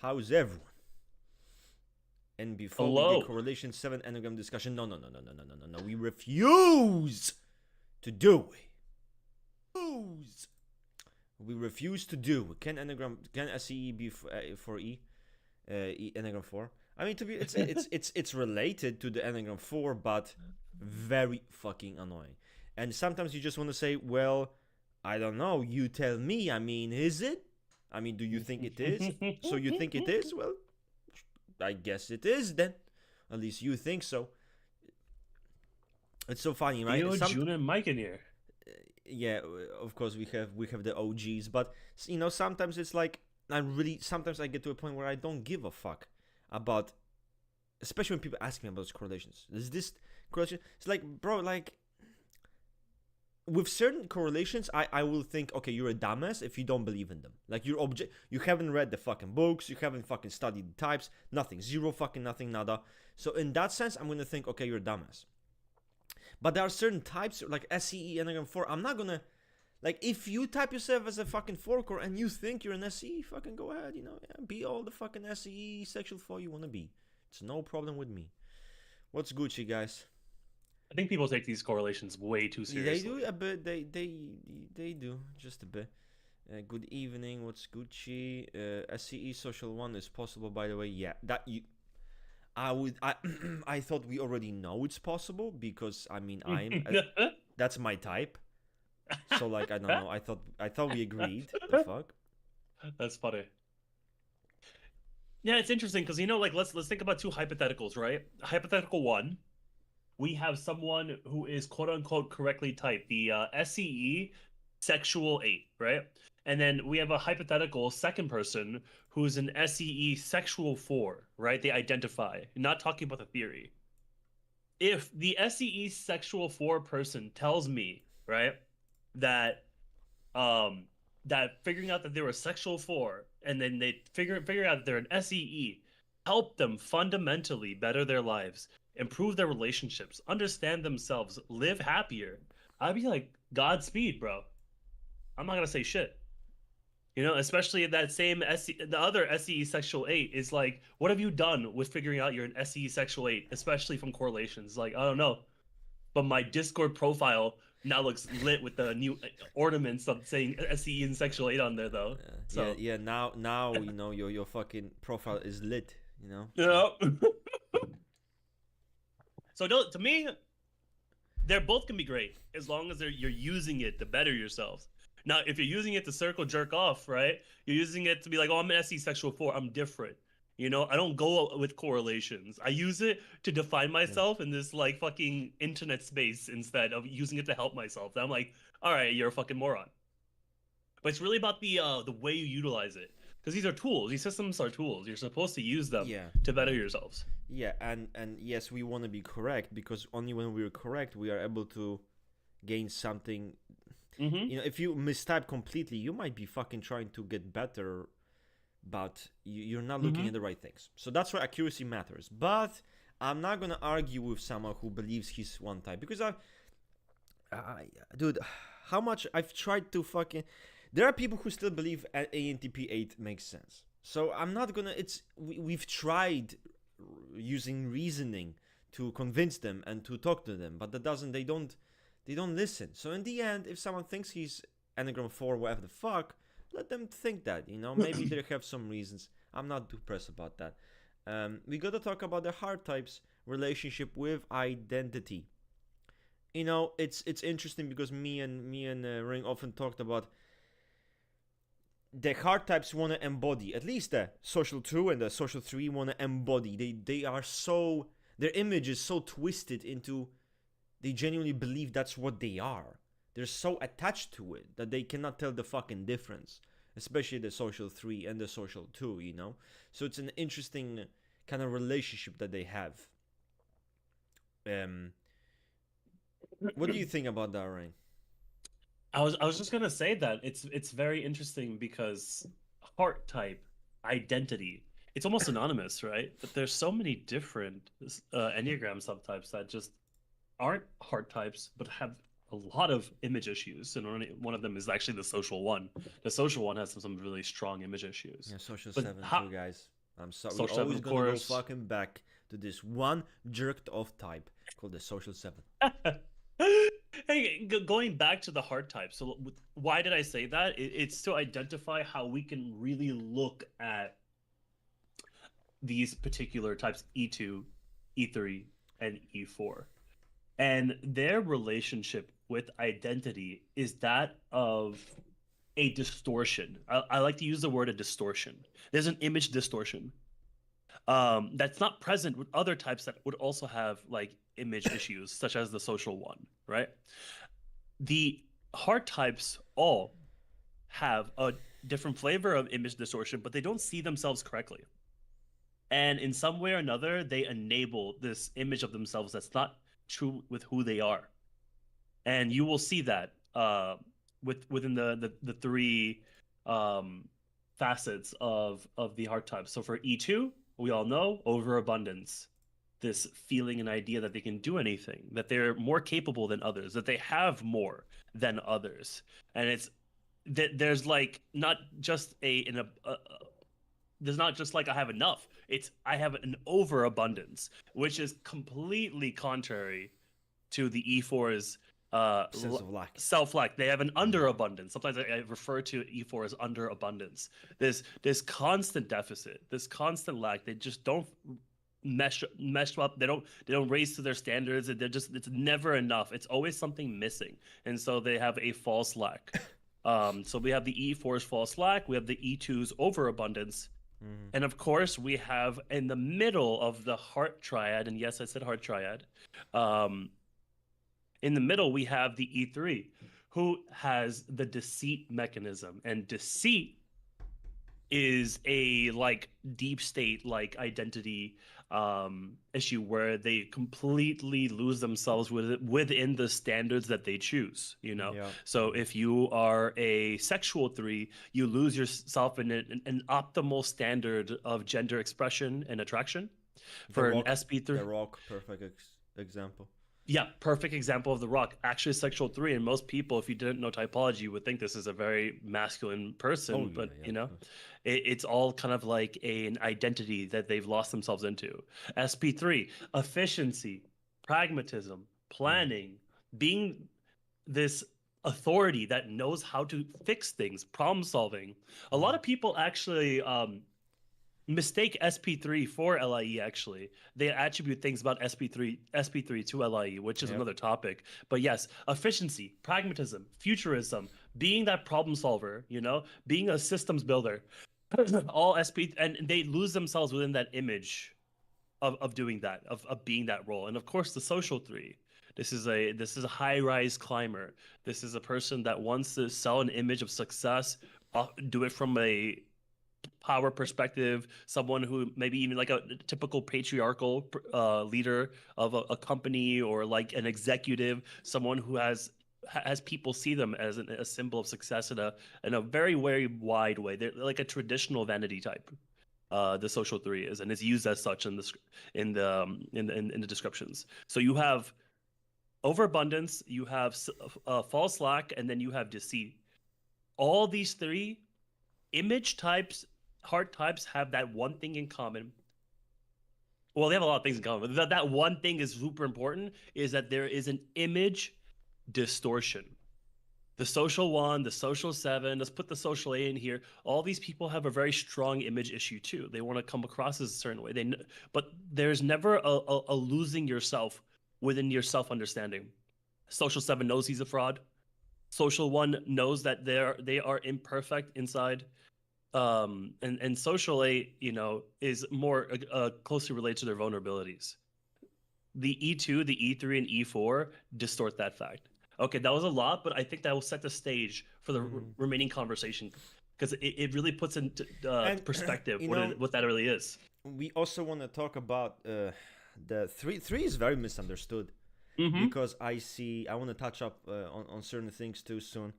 How's everyone? And before we get Hello. correlation 7 enneagram discussion, no, we refuse to do it. We refuse to do. Can SCE be for enneagram 4? I mean, to be, it's related to the enneagram 4, but very fucking annoying. And sometimes you just want to say, well, I don't know. You tell me. I mean, is it? I mean, do you think it is? So you think it is? Well, I guess it is then. At least you think so. It's so funny, right? Theo, June, and Mike in here. Yeah, of course we have the OGs, but sometimes it's like sometimes I get to a point where I don't give a fuck about, especially when people ask me about those correlations. Is this correlation? It's like, bro, like with certain correlations, I will think, okay, you're a dumbass if you don't believe in them. Like you haven't read the fucking books, you haven't fucking studied the types, nothing, zero fucking nothing, nada. So in that sense, I'm gonna think, okay, you're a dumbass. But there are certain types like SCE Enneagram 4. I'm not gonna, like, if you type yourself as a fucking 4 core and you think you're an SCE, fucking go ahead, be all the fucking SCE sexual 4 you wanna be. It's no problem with me. What's Gucci, guys? I think people take these correlations way too seriously. They do a bit. They do just a bit. Good evening. What's Gucci? SCE social 1 is possible, by the way. Yeah, that you. I thought we already know it's possible because I mean that's my type. So like I don't know. I thought we agreed. The fuck. That's funny. Yeah, it's interesting because like let's think about two hypotheticals, right? Hypothetical one, we have someone who is quote unquote correctly typed, the SCE sexual 8, right? And then we have a hypothetical second person who's an SCE sexual 4, right? They identify, not talking about the theory. If the SCE sexual 4 person tells me, right, that that figuring out that they were sexual 4 and then they figure out that they're an SEE help them fundamentally better their lives, improve their relationships, understand themselves, live happier, I'd be like, Godspeed, bro. I'm not gonna say shit. Especially that same the other SE sexual 8 is like, what have you done with figuring out you're an SE sexual 8, especially from correlations? Like, I don't know, but my Discord profile now looks lit with the new ornaments of saying SE and sexual 8 on there, though. So Yeah. Now your fucking profile is lit. yeah. So to me, they're both can be great as long as you're using it to better yourselves. Now, if you're using it to circle jerk off, right? You're using it to be like, oh, I'm an SE sexual 4. I'm different. I don't go with correlations. I use it to define myself in this like fucking internet space instead of using it to help myself. And I'm like, all right, you're a fucking moron. But it's really about the way you utilize it, because these are tools. These systems are tools. You're supposed to use them to better yourselves. Yeah, and yes, we want to be correct because only when we're correct we are able to gain something. If you mistype completely, you might be fucking trying to get better, but you're not looking at the right things. So that's why accuracy matters. But I'm not gonna argue with someone who believes he's one type because dude, how much I've tried to fucking. There are people who still believe ANTP 8 makes sense. So I'm not gonna. We've tried using reasoning to convince them and to talk to them, but they don't listen. So in the end, if someone thinks he's Enneagram 4, whatever the fuck, let them think that, maybe they have some reasons. I'm not too pressed about that. We gotta talk about the hard types relationship with identity. It's interesting because me and Ring often talked about the hard types want to embody, at least the social 2 and the social 3 want to embody. They are so, their image is so twisted into, they genuinely believe that's what they are. They're so attached to it that they cannot tell the fucking difference, especially the social 3 and the social 2, So it's an interesting kind of relationship that they have. What do you think about that, Rain? I was just gonna say that it's very interesting because heart type identity, it's almost synonymous, right? But there's so many different Enneagram subtypes that just aren't heart types but have a lot of image issues, and one of them is actually the social one. The social one has some really strong image issues. Yeah, social But 7 how, too, guys. I'm sorry. We're social seven, always of gonna go course. fucking back to this one jerked off type called the social 7. Hey, going back to the hard type. So why did I say that? It's to identify how we can really look at these particular types, E2, E3, and E4. And their relationship with identity is that of a distortion. I like to use the word a distortion. There's an image distortion that's not present with other types that would also have like image issues, such as the social one, right? The hard types all have a different flavor of image distortion, but they don't see themselves correctly. And in some way or another, they enable this image of themselves that's not true with who they are. And you will see that within the three facets of the hard type. So for E2, we all know overabundance, this feeling and idea that they can do anything, that they're more capable than others, that they have more than others, and it's that there's like not just there's not just like I have enough. It's I have an overabundance, which is completely contrary to the E4's Sense of lack. self-lack. They have an underabundance. Sometimes I refer to E4 as underabundance. This constant deficit, this constant lack. They just don't mesh up. They don't raise to their standards. It's never enough. It's always something missing, and so they have a false lack. So we have the E4's false lack. We have the E2's overabundance. And of course, we have in the middle of the heart triad, and yes, I said heart triad. In the middle, we have the E3, who has the deceit mechanism, and deceit is a like deep state like identity issue where they completely lose themselves within the standards that they choose, you know. Yeah. So if you are a sexual 3, you lose yourself in an optimal standard of gender expression and attraction. For an SP3, The Rock, perfect example. yeah, perfect example of the Rock. Actually, sexual 3, and most people, if you didn't know typology, you would think this is a very masculine person, but you know, it's all kind of like an identity that they've lost themselves into. SP3, efficiency, pragmatism, planning, being this authority that knows how to fix things, problem solving. A lot of people actually mistake SP3 for LIE. Actually, they attribute things about SP3 to LIE, which is another topic. But yes, efficiency, pragmatism, futurism, being that problem solver, you know, being a systems builder, all SP, and they lose themselves within that image of doing that, of being that role. And of course, the social 3. This is a high-rise climber. This is a person that wants to sell an image of success, do it from a power perspective, someone who maybe even like a typical patriarchal leader of a company, or like an executive, someone who has people see them as a symbol of success in a very, very wide way. They're like a traditional vanity type. The social 3 is, and it's used as such in the descriptions. So you have overabundance, you have false lack, and then you have deceit. All these 3 image types, hard types, have that one thing in common. Well, they have a lot of things in common, but that one thing is super important, is that there is an image distortion. The social 1, the social 7, let's put the social 8 in here. All these people have a very strong image issue too. They want to come across as a certain way. But there's never a losing yourself within your self-understanding. Social 7 knows he's a fraud. Social 1 knows that they are imperfect inside. And social 8, you know, is more closely related to their vulnerabilities. The E2, the E3, and E4 distort that fact. Okay, that was a lot, but I think that will set the stage for the remaining conversation, because it really puts into perspective what that really is. We also want to talk about the 3 is very misunderstood, because I want to touch up on certain things too soon.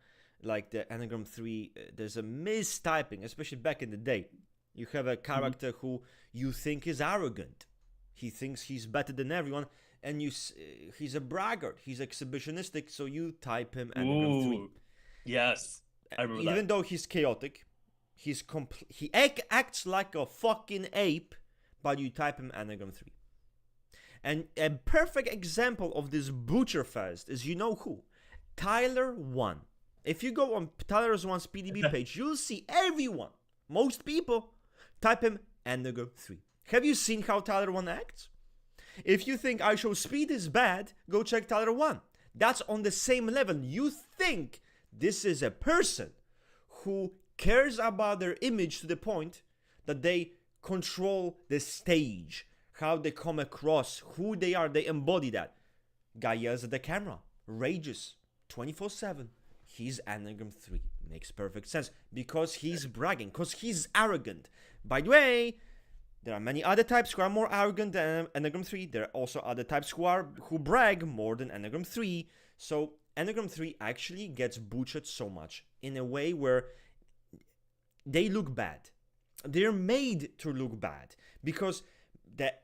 Like the Enneagram 3, there's a mistyping, especially back in the day. You have a character who you think is arrogant. He thinks he's better than everyone. and he's a braggart, he's exhibitionistic, so you type him anagram 3. Ooh, yes, I remember Even that. though he's chaotic, he acts like a fucking ape, but you type him anagram 3. And a perfect example of this butcher fest is, you know who? Tyler 1. If you go on Tyler's 1's PDB page, you'll see everyone, most people, type him anagram 3. Have you seen how Tyler 1 acts? If you think I Show Speed is bad, go check Tyler 1. That's on the same level. You think this is a person who cares about their image to the point that they control the stage, how they come across, who they are, they embody that. Guy yells at the camera, rages 24/7. He's anagram 3. Makes perfect sense because he's bragging, because he's arrogant. By the way, there are many other types who are more arrogant than anagram 3. There are also other types who brag more than anagram 3. So anagram 3 actually gets butchered so much in a way where they look bad. They're made to look bad because the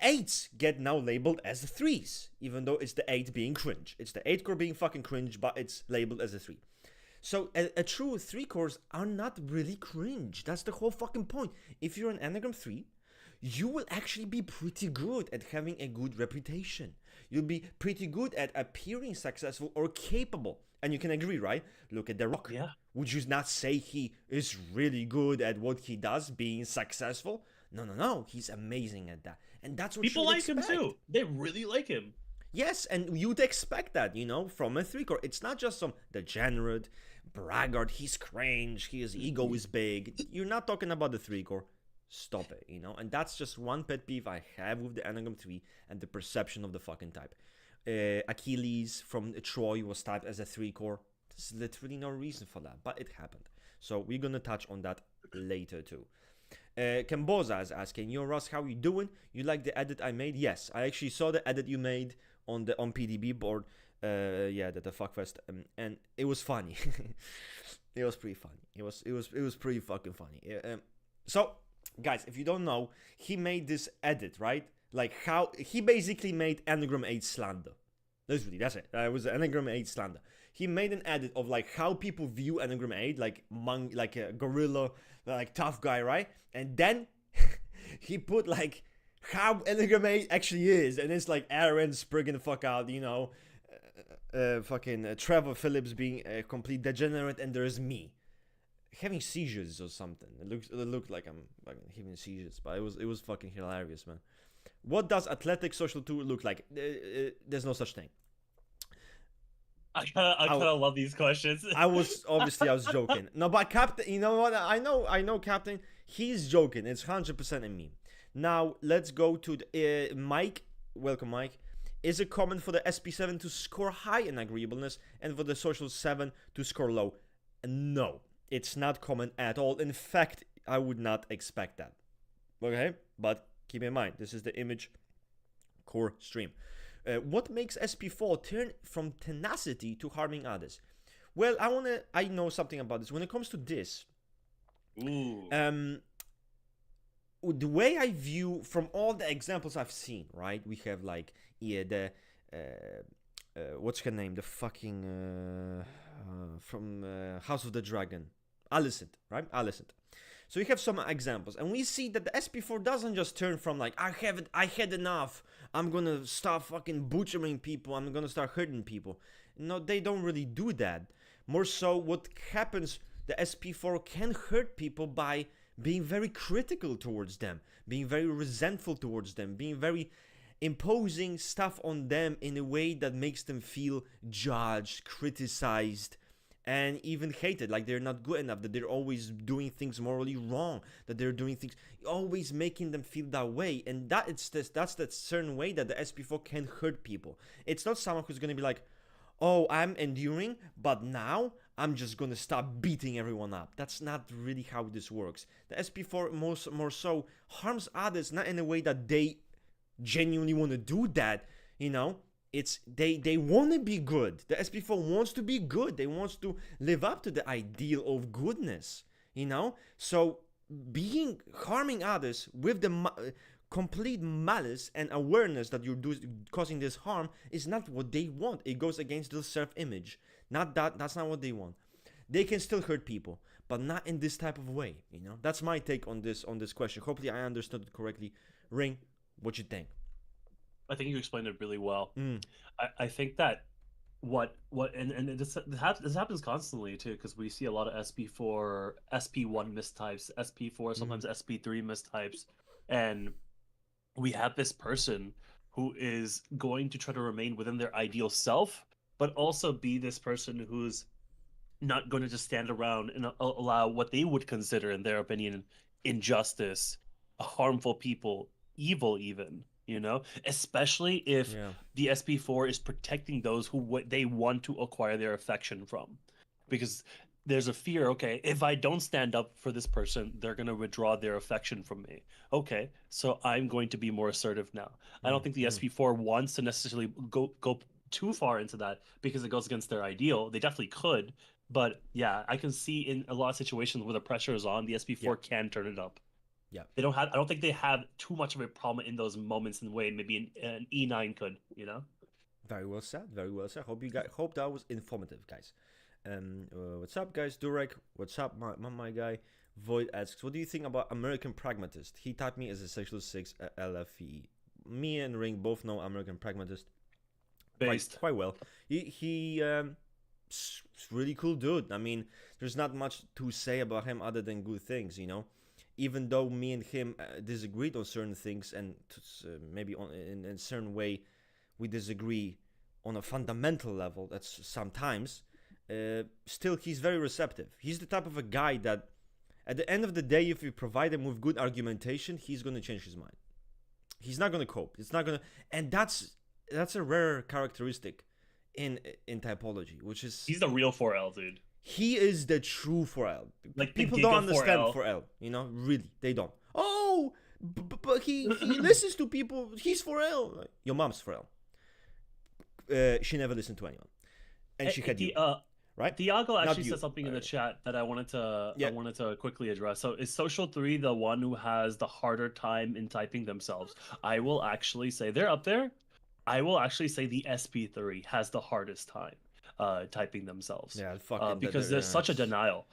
8s get now labeled as the 3s, even though it's the 8 being cringe. It's the 8 core being fucking cringe, but it's labeled as a 3. So a true 3 cores are not really cringe. That's the whole fucking point. If you're an anagram 3, you will actually be pretty good at having a good reputation. You'll be pretty good at appearing successful or capable. And you can agree, right? Look at The Rock. Yeah. Would you not say he is really good at what he does, being successful? No. He's amazing at that. And that's what People you'd like expect. him too. They really like him. Yes, and you'd expect that, from a 3 core. It's not just some degenerate, braggart, he's cringe, his ego is big. You're not talking about the 3 core. Stop it, And that's just one pet peeve I have with the anagram 3 and the perception of the fucking type. Achilles from Troy was typed as a 3 core. There's literally no reason for that, but it happened. So we're gonna touch on that later too. Camboza is asking, yo Ross, how you doing? You like the edit I made? Yes, I actually saw the edit you made on PDB board. The fuckfest, and it was funny. It was pretty funny. It was pretty fucking funny. So guys, if you don't know, he made this edit, right? Like how he basically made anagram 8 slander. Literally, that's it. It was anagram 8 slander. He made an edit of like how people view anagram 8, like a gorilla, like tough guy, right? And then he put like how anagram 8 actually is, and it's like Aaron sprigging the fuck out, fucking Trevor Phillips being a complete degenerate, and there's me having seizures or something. It looked like I'm fucking having seizures, but it was fucking hilarious, man. What does athletic social 2 look like? There's no such thing. I kind of love these questions. I was joking. No, but Captain, you know what? I know Captain. He's joking. It's 100% a meme. Now let's go to the, Mike. Welcome, Mike. Is it common for the SP7 to score high in agreeableness and for the social 7 to score low? No, it's not common at all. In fact, I would not expect that. Okay, but keep in mind, this is the image core stream. What makes SP4 turn from tenacity to harming others? Well, I know something about this. When it comes to this, the way I view from all the examples I've seen, right? We have like what's her name? The fucking from House of the Dragon, Alicent, right? Alicent. So we have some examples, and we see that the SP4 doesn't just turn from like, I had enough, I'm gonna start fucking butchering people, I'm gonna start hurting people. No, they don't really do that. More so, what happens, the SP4 can hurt people by being very critical towards them, being very resentful towards them, being very imposing stuff on them in a way that makes them feel judged, criticized, and even hated, like they're not good enough, that they're always doing things morally wrong, that they're doing things, always making them feel that way. And that's that certain way that the SP4 can hurt people. It's not someone who's going to be like, oh, I'm enduring, but now I'm just going to stop beating everyone up. That's not really how this works. The SP4 more so harms others, not in a way that they genuinely want to do that, It's they want to be good. The SP4 wants to be good. They want to live up to the ideal of goodness, So harming others with the complete malice and awareness that you're causing this harm is not what they want. It goes against their self-image. That's not what they want. They can still hurt people, but not in this type of way. That's my take on this question. Hopefully, I understood it correctly. Ring, what you think? I think you explained it really well. I think that and this happens constantly too, because we see a lot of SP4, SP1 mistypes, SP4, sometimes SP3 mistypes, and we have this person who is going to try to remain within their ideal self, but also be this person who's not going to just stand around and allow what they would consider, in their opinion, injustice, harmful people, evil even, especially if the SP4 is protecting those who they want to acquire their affection from. Because there's a fear, okay, if I don't stand up for this person, they're going to withdraw their affection from me. Okay, so I'm going to be more assertive now. I don't think the SP4 wants to necessarily go too far into that, because it goes against their ideal. They definitely could, but yeah, I can see in a lot of situations where the pressure is on, the SP4 can turn it up. Yeah, I don't think they have too much of a problem in those moments in the way maybe an E9 could. Very well said. Very well said. Hope that was informative, guys. What's up, guys? Durek, what's up, my guy? Void asks, what do you think about American Pragmatist? He typed me as a sexual 6 LFE. Me and Ring both know American Pragmatist quite well. He really cool dude. I mean, there's not much to say about him other than good things, Even though me and him disagreed on certain things, and maybe in a certain way we disagree on a fundamental level, that's sometimes, still he's very receptive. He's the type of a guy that at the end of the day, if you provide him with good argumentation, he's going to change his mind. He's not going to cope. It's not going to, and that's a rare characteristic in typology, which is, he's the real 4L dude. He is the true 4L. Like, people don't understand 4L, really, they don't. Oh, but he listens to people. He's 4L. Your mom's 4L. She never listened to anyone, and she had you. Right? Diago actually said something in the chat that I wanted to quickly address. So, is Social 3 the one who has the harder time in typing themselves? I will actually say they're up there. I will actually say the SP3 has the hardest time typing themselves. Yeah, fucking because there's such a denial.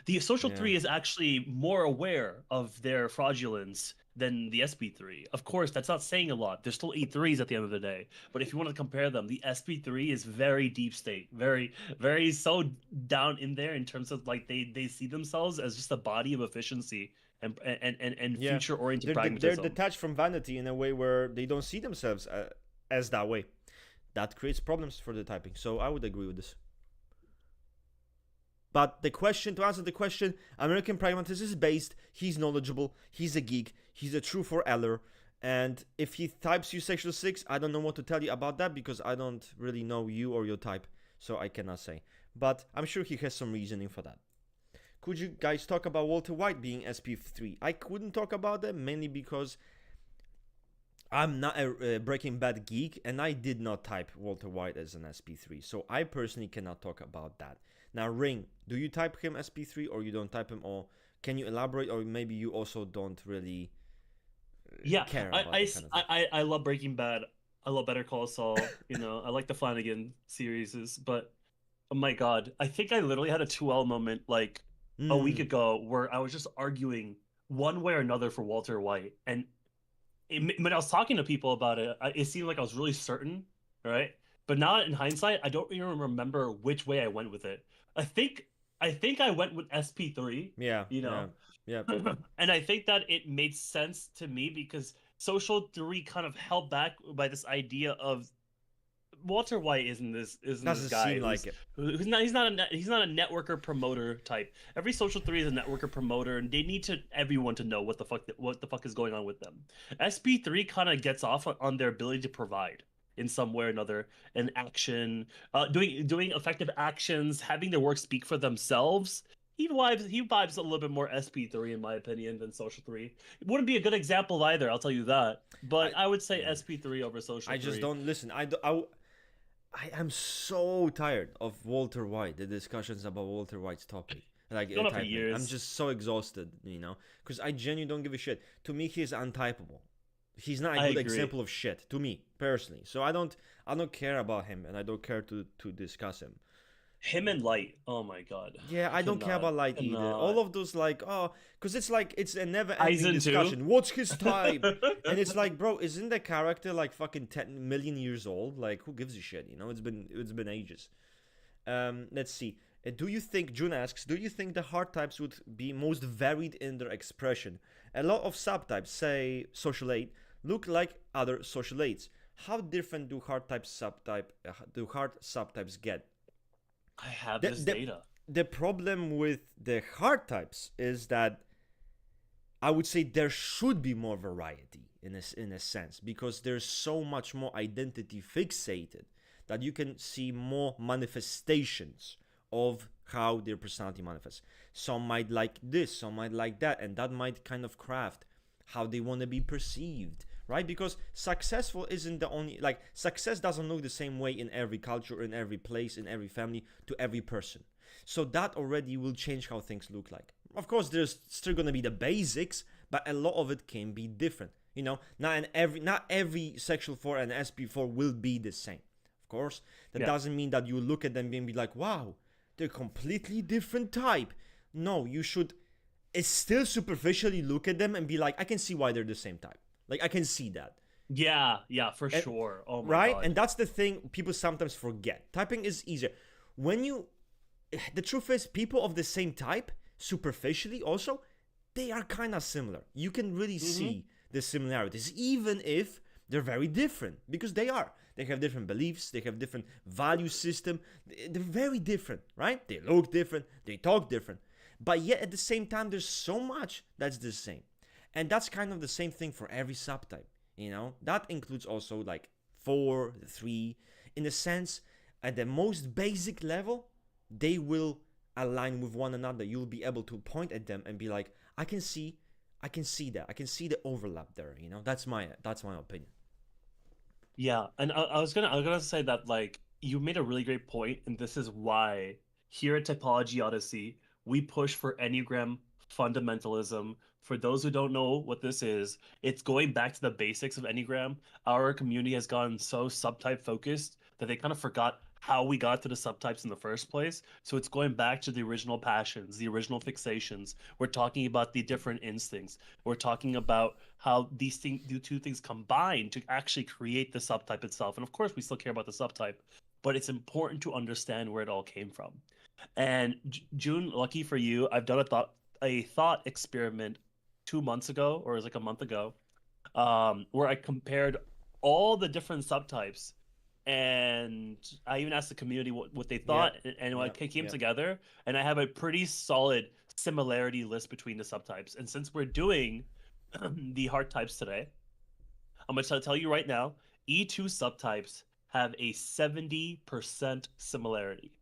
The Social 3 is actually more aware of their fraudulence than the SP3. Of course, that's not saying a lot. There's still E3s at the end of the day. But if you want to compare them, the SP3 is very deep state, very, very so down in there in terms of like they see themselves as just a body of efficiency and future-oriented pragmatism. They're detached from vanity in a way where they don't see themselves as that way. That creates problems for the typing. So I would agree with this. But to answer the question, American Pragmatist is based, he's knowledgeable, he's a geek, he's a true 4Ler, and if he types you sexual 6, I don't know what to tell you about that, because I don't really know you or your type, so I cannot say. But I'm sure he has some reasoning for that. Could you guys talk about Walter White being SP3? I couldn't talk about that, mainly because I'm not a Breaking Bad geek, and I did not type Walter White as an SP3, so I personally cannot talk about that. Now, Ring, do you type him SP3 or you don't type him, or can you elaborate, or maybe you also don't really care about that kind of thing? I love Breaking Bad. I love Better Call Saul. I like the Flanagan series, but oh my god, I think I literally had a 2L moment like a week ago where I was just arguing one way or another for Walter White, and when I was talking to people about it, it seemed like I was really certain, right? But now in hindsight, I don't even remember which way I went with it. I think I went with SP3. Yeah. Yeah. And I think that it made sense to me because Social 3 kind of held back by this idea of Walter White isn't this guy seem like it. He's not a networker promoter type. Every Social 3 is a networker promoter, and they need everyone to know what the fuck is going on with them. SP3 kind of gets off on their ability to provide in some way or another, an action, doing effective actions, having their work speak for themselves. He vibes a little bit more SP3 in my opinion than Social 3. It wouldn't be a good example either, I'll tell you that. But I would say SP3 over Social 3. I just don't listen. I am so tired of Walter White, the discussions about Walter White's topic. Like, I'm just so exhausted, because I genuinely don't give a shit. To me, he is untypable. He's not a I good agree. example of shit to me personally. So I don't care about him, and I don't care to discuss him. Him and Light. Oh my god. Yeah, I I don't care cannot. about Light either. All Cannot. of those like, oh, because it's like it's a never-ending Aizen too. discussion. What's his type? And it's like, bro, isn't the character like fucking 10 million years old? Like, who gives a shit? You know, it's been ages. Let's see. Do you think, June asks, do you think the hard types would be most varied in their expression? A lot of subtypes, say social 8, look like other social 8s. How different do hard subtypes get? I have The, this the, data. the problem with the hard types is that I would say there should be more variety in a sense, because there's so much more identity fixated that you can see more manifestations of how their personality manifests. Some might like this, some might like that, and that might kind of craft how they want to be perceived, right? Because successful isn't the only, like, success doesn't look the same way in every culture, in every place, in every family, to every person. So that already will change how things look like. Of course, there's still gonna be the basics, but a lot of it can be different. You know, not every sexual 4 and SP4 will be the same. Of course, that doesn't mean that you look at them and be like, wow, they're completely different type. No, you should still superficially look at them and be like, I can see why they're the same type. Like, I can see that. Yeah, for sure. Oh my right? god. And that's the thing people sometimes forget. Typing is easier. The truth is, people of the same type, superficially also, they are kind of similar. You can really see the similarities, even if they're very different, because they are. They have different beliefs, they have different value system. They're very different, right? They look different, they talk different. But yet at the same time, there's so much that's the same. And that's kind of the same thing for every subtype, you know? That includes also like 4, 3. In a sense, at the most basic level, they will align with one another. You'll be able to point at them and be like, I can see that. I can see the overlap there, you know? That's my opinion. Yeah, and I was gonna say that, like, you made a really great point, and this is why here at Typology Odyssey we push for Enneagram fundamentalism. For those who don't know what this is, it's going back to the basics of Enneagram. Our community has gotten so subtype focused that they kind of forgot how we got to the subtypes in the first place. So it's going back to the original passions, the original fixations. We're talking about the different instincts. We're talking about how these two things combine to actually create the subtype itself. And of course, we still care about the subtype, but it's important to understand where it all came from. And June, lucky for you, I've done a thought experiment 2 months ago, or it was like a month ago, where I compared all the different subtypes, and I even asked the community what they thought, and what came together, and I have a pretty solid similarity list between the subtypes. And since we're doing the hard types today, I'm going to tell you right now, E2 subtypes have a 70% similarity.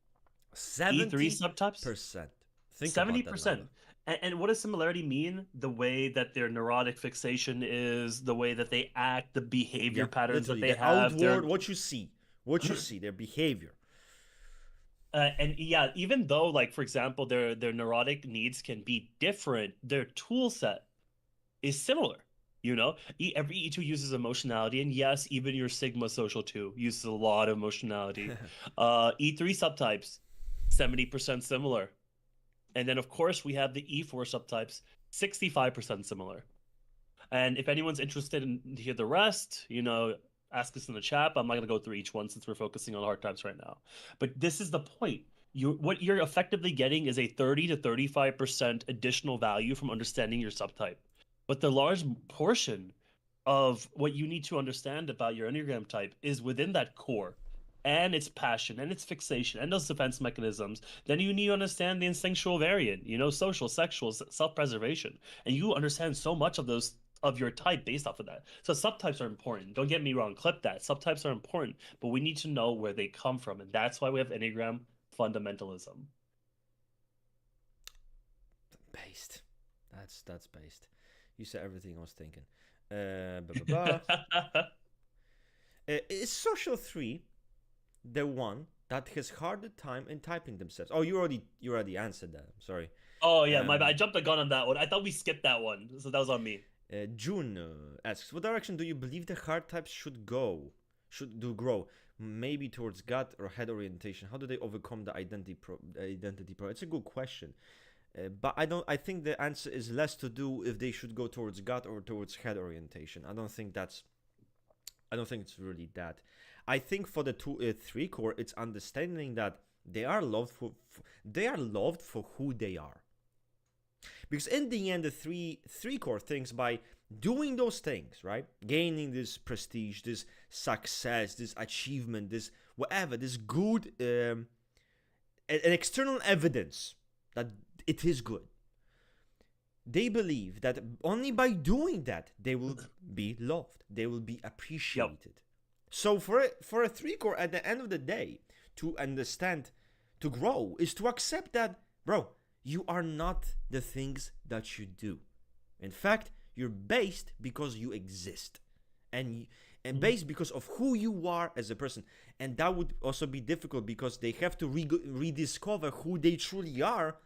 70%. E3 subtypes? Think 70%. And what does similarity mean? The way that their neurotic fixation is, the way that they act, the behavior patterns that they have. Outward, what you see, their behavior. And yeah, even though, like, for example, their neurotic needs can be different, their tool set is similar. You know, every E2 uses emotionality, and yes, even your Sigma Social 2 uses a lot of emotionality. E3 subtypes, 70% similar. And then, of course, we have the E4 subtypes, 65% similar. And if anyone's interested in to hear the rest, you know, ask us in the chat. I'm not going to go through each one since we're focusing on hard types right now. But this is the point. What you're effectively getting is a 30 to 35% additional value from understanding your subtype. But the large portion of what you need to understand about your Enneagram type is within that core, and its passion, and its fixation, and those defense mechanisms. Then you need to understand the instinctual variant, you know, social, sexual, self-preservation. And you understand so much of those of your type based off of that. So subtypes are important. Don't get me wrong, clip that. Subtypes are important, but we need to know where they come from. And that's why we have Enneagram fundamentalism. Based. That's based. You said everything I was thinking. Is social 3 the one that has harder time in typing themselves? Oh, you already answered that. I'm sorry. Oh yeah, my bad. I jumped the gun on that one. I thought we skipped that one, so that was on me. June asks, what direction do you believe the hard types should grow? Maybe towards gut or head orientation. How do they overcome the identity problem? It's a good question. But I think the answer is less to do if they should go towards gut or towards head orientation. I don't think it's really that. I think for the 3 core, it's understanding that they are loved for who they are. Because in the end, the three core things, by doing those things, right, gaining this prestige, this success, this achievement, this whatever, this good, an external evidence that it is good. They believe that only by doing that they will be loved, they will be appreciated. Yep. So for a 3 core, at the end of the day, to understand, to grow, is to accept that, bro, you are not the things that you do. In fact, you're based because you exist, and based because of who you are as a person. And that would also be difficult because they have to rediscover who they truly are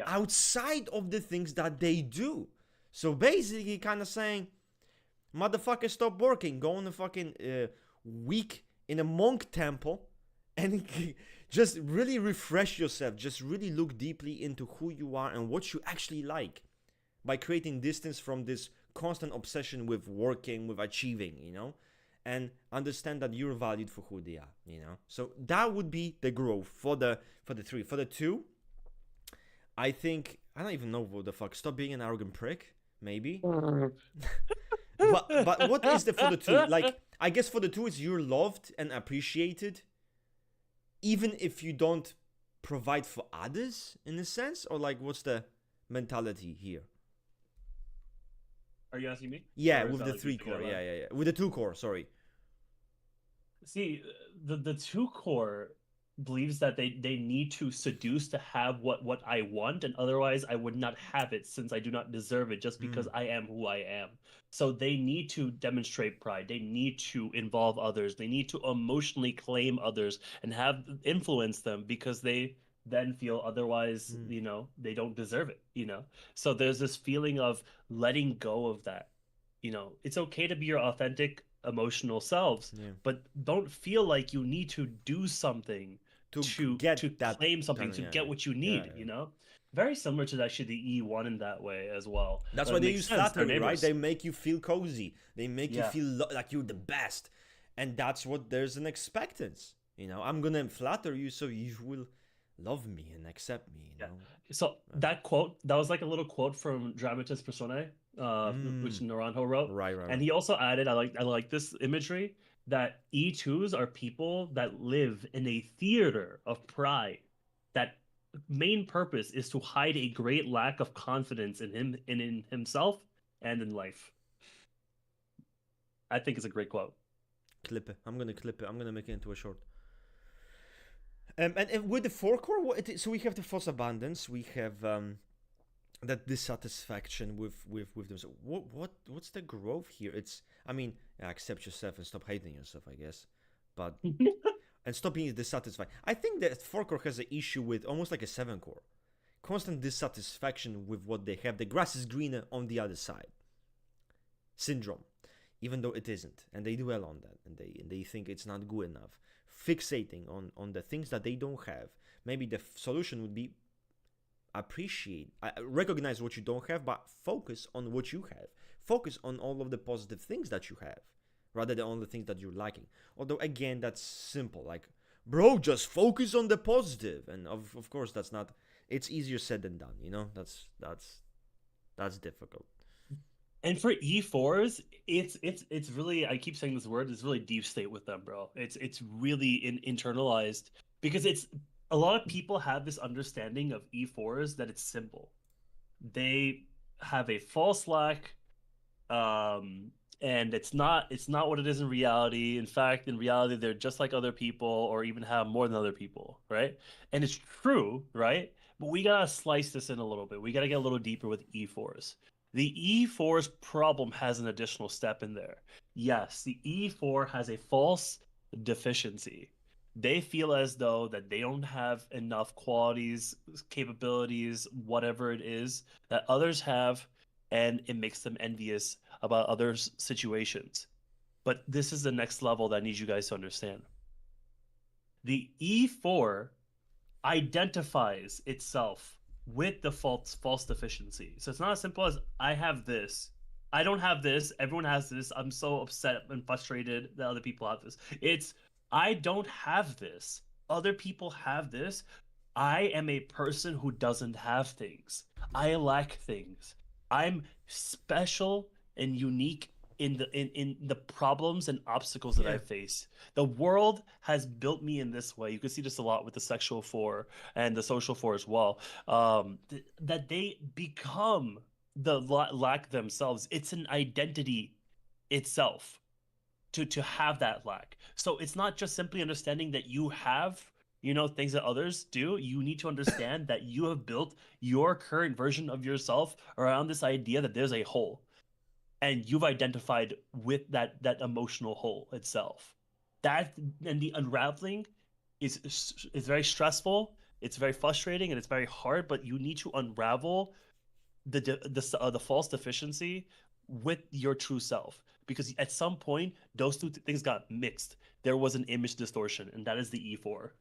outside of the things that they do. So basically, kind of saying, motherfucker, stop working, go on a fucking week in a monk temple, and just really refresh yourself. Just really look deeply into who you are and what you actually like, by creating distance from this constant obsession with working, with achieving, and understand that you're valued for who they are, So that would be the growth for the 3. For the 2, I think, I don't even know what the fuck. Stop being an arrogant prick, maybe. but what is for the 2? Like, I guess for the 2, it's you're loved and appreciated, even if you don't provide for others, in a sense? Or like, what's the mentality here? Are you asking me? Yeah, with the 3 core. Yeah. With the 2 core, sorry. See, the 2 core believes that they need to seduce to have what I want, and otherwise I would not have it, since I do not deserve it just because I am who I am. So they need to demonstrate pride. They need to involve others. They need to emotionally claim others and have influence them, because they then feel otherwise, they don't deserve it, So there's this feeling of letting go of that. It's okay to be your authentic emotional selves, but don't feel like you need to do something to claim something, to get what you need, Very similar to actually the E1 in that way as well. That's why they use flattery, right? They make you feel cozy. They make you feel like you're the best. And that's what there's an expectance. I'm going to flatter you so you will love me and accept me. So that quote, that was like a little quote from Dramatis Personae, which Naranjo wrote. Right. And he also added, I like this imagery, that E2s are people that live in a theater of pride. That main purpose is to hide a great lack of confidence in him and in himself and in life. I think it's a great quote. Clip it. I'm gonna clip it. I'm gonna make it into a short. And with the 4 core, so we have the false abundance. We have that dissatisfaction with them. So what's the growth here? It's, accept yourself and stop hating yourself, I guess. But and stop being dissatisfied. I think that 4 core has an issue with almost like a 7 core. Constant dissatisfaction with what they have. The grass is greener on the other side. Syndrome. Even though it isn't. And they dwell on that. And they think it's not good enough. Fixating on the things that they don't have. Maybe the solution would be recognize what you don't have, but focus on what you have. Focus on all of the positive things that you have, rather than on the things that you're lacking. Although, again, that's simple. Like, bro, just focus on the positive. And of course, that's not. It's easier said than done. That's difficult. And for E4s, it's really, I keep saying this word, it's really deep state with them, bro. It's really internalized, because it's a lot of people have this understanding of E4s that it's simple. They have a false lack, and it's not what it is in reality. In fact, in reality, they're just like other people, or even have more than other people, right? And it's true, right? But we gotta slice this in a little bit. We gotta get a little deeper with E4s. The E4's problem has an additional step in there. Yes, the E4 has a false deficiency. They feel as though that they don't have enough qualities, capabilities, whatever it is, that others have, and it makes them envious about other situations. But this is the next level that I need you guys to understand. The E4 identifies itself with the false deficiency. So it's not as simple as I have this. I don't have this. Everyone has this. I'm so upset and frustrated that other people have this. It's I don't have this. Other people have this. I am a person who doesn't have things. I lack things. I'm special and unique in the problems and obstacles that I Yeah. face. The world has built me in this way. You can see this a lot with the sexual four and the social four as well. That they become the lack themselves. It's an identity itself to have that lack. So it's not just simply understanding that you have, things that others do. You need to understand that you have built your current version of yourself around this idea that there's a hole, and you've identified with that emotional hole itself. That and the unraveling is very stressful. It's very frustrating and it's very hard. But you need to unravel the false deficiency with your true self, because at some point those two things got mixed. There was an image distortion, and that is the E4.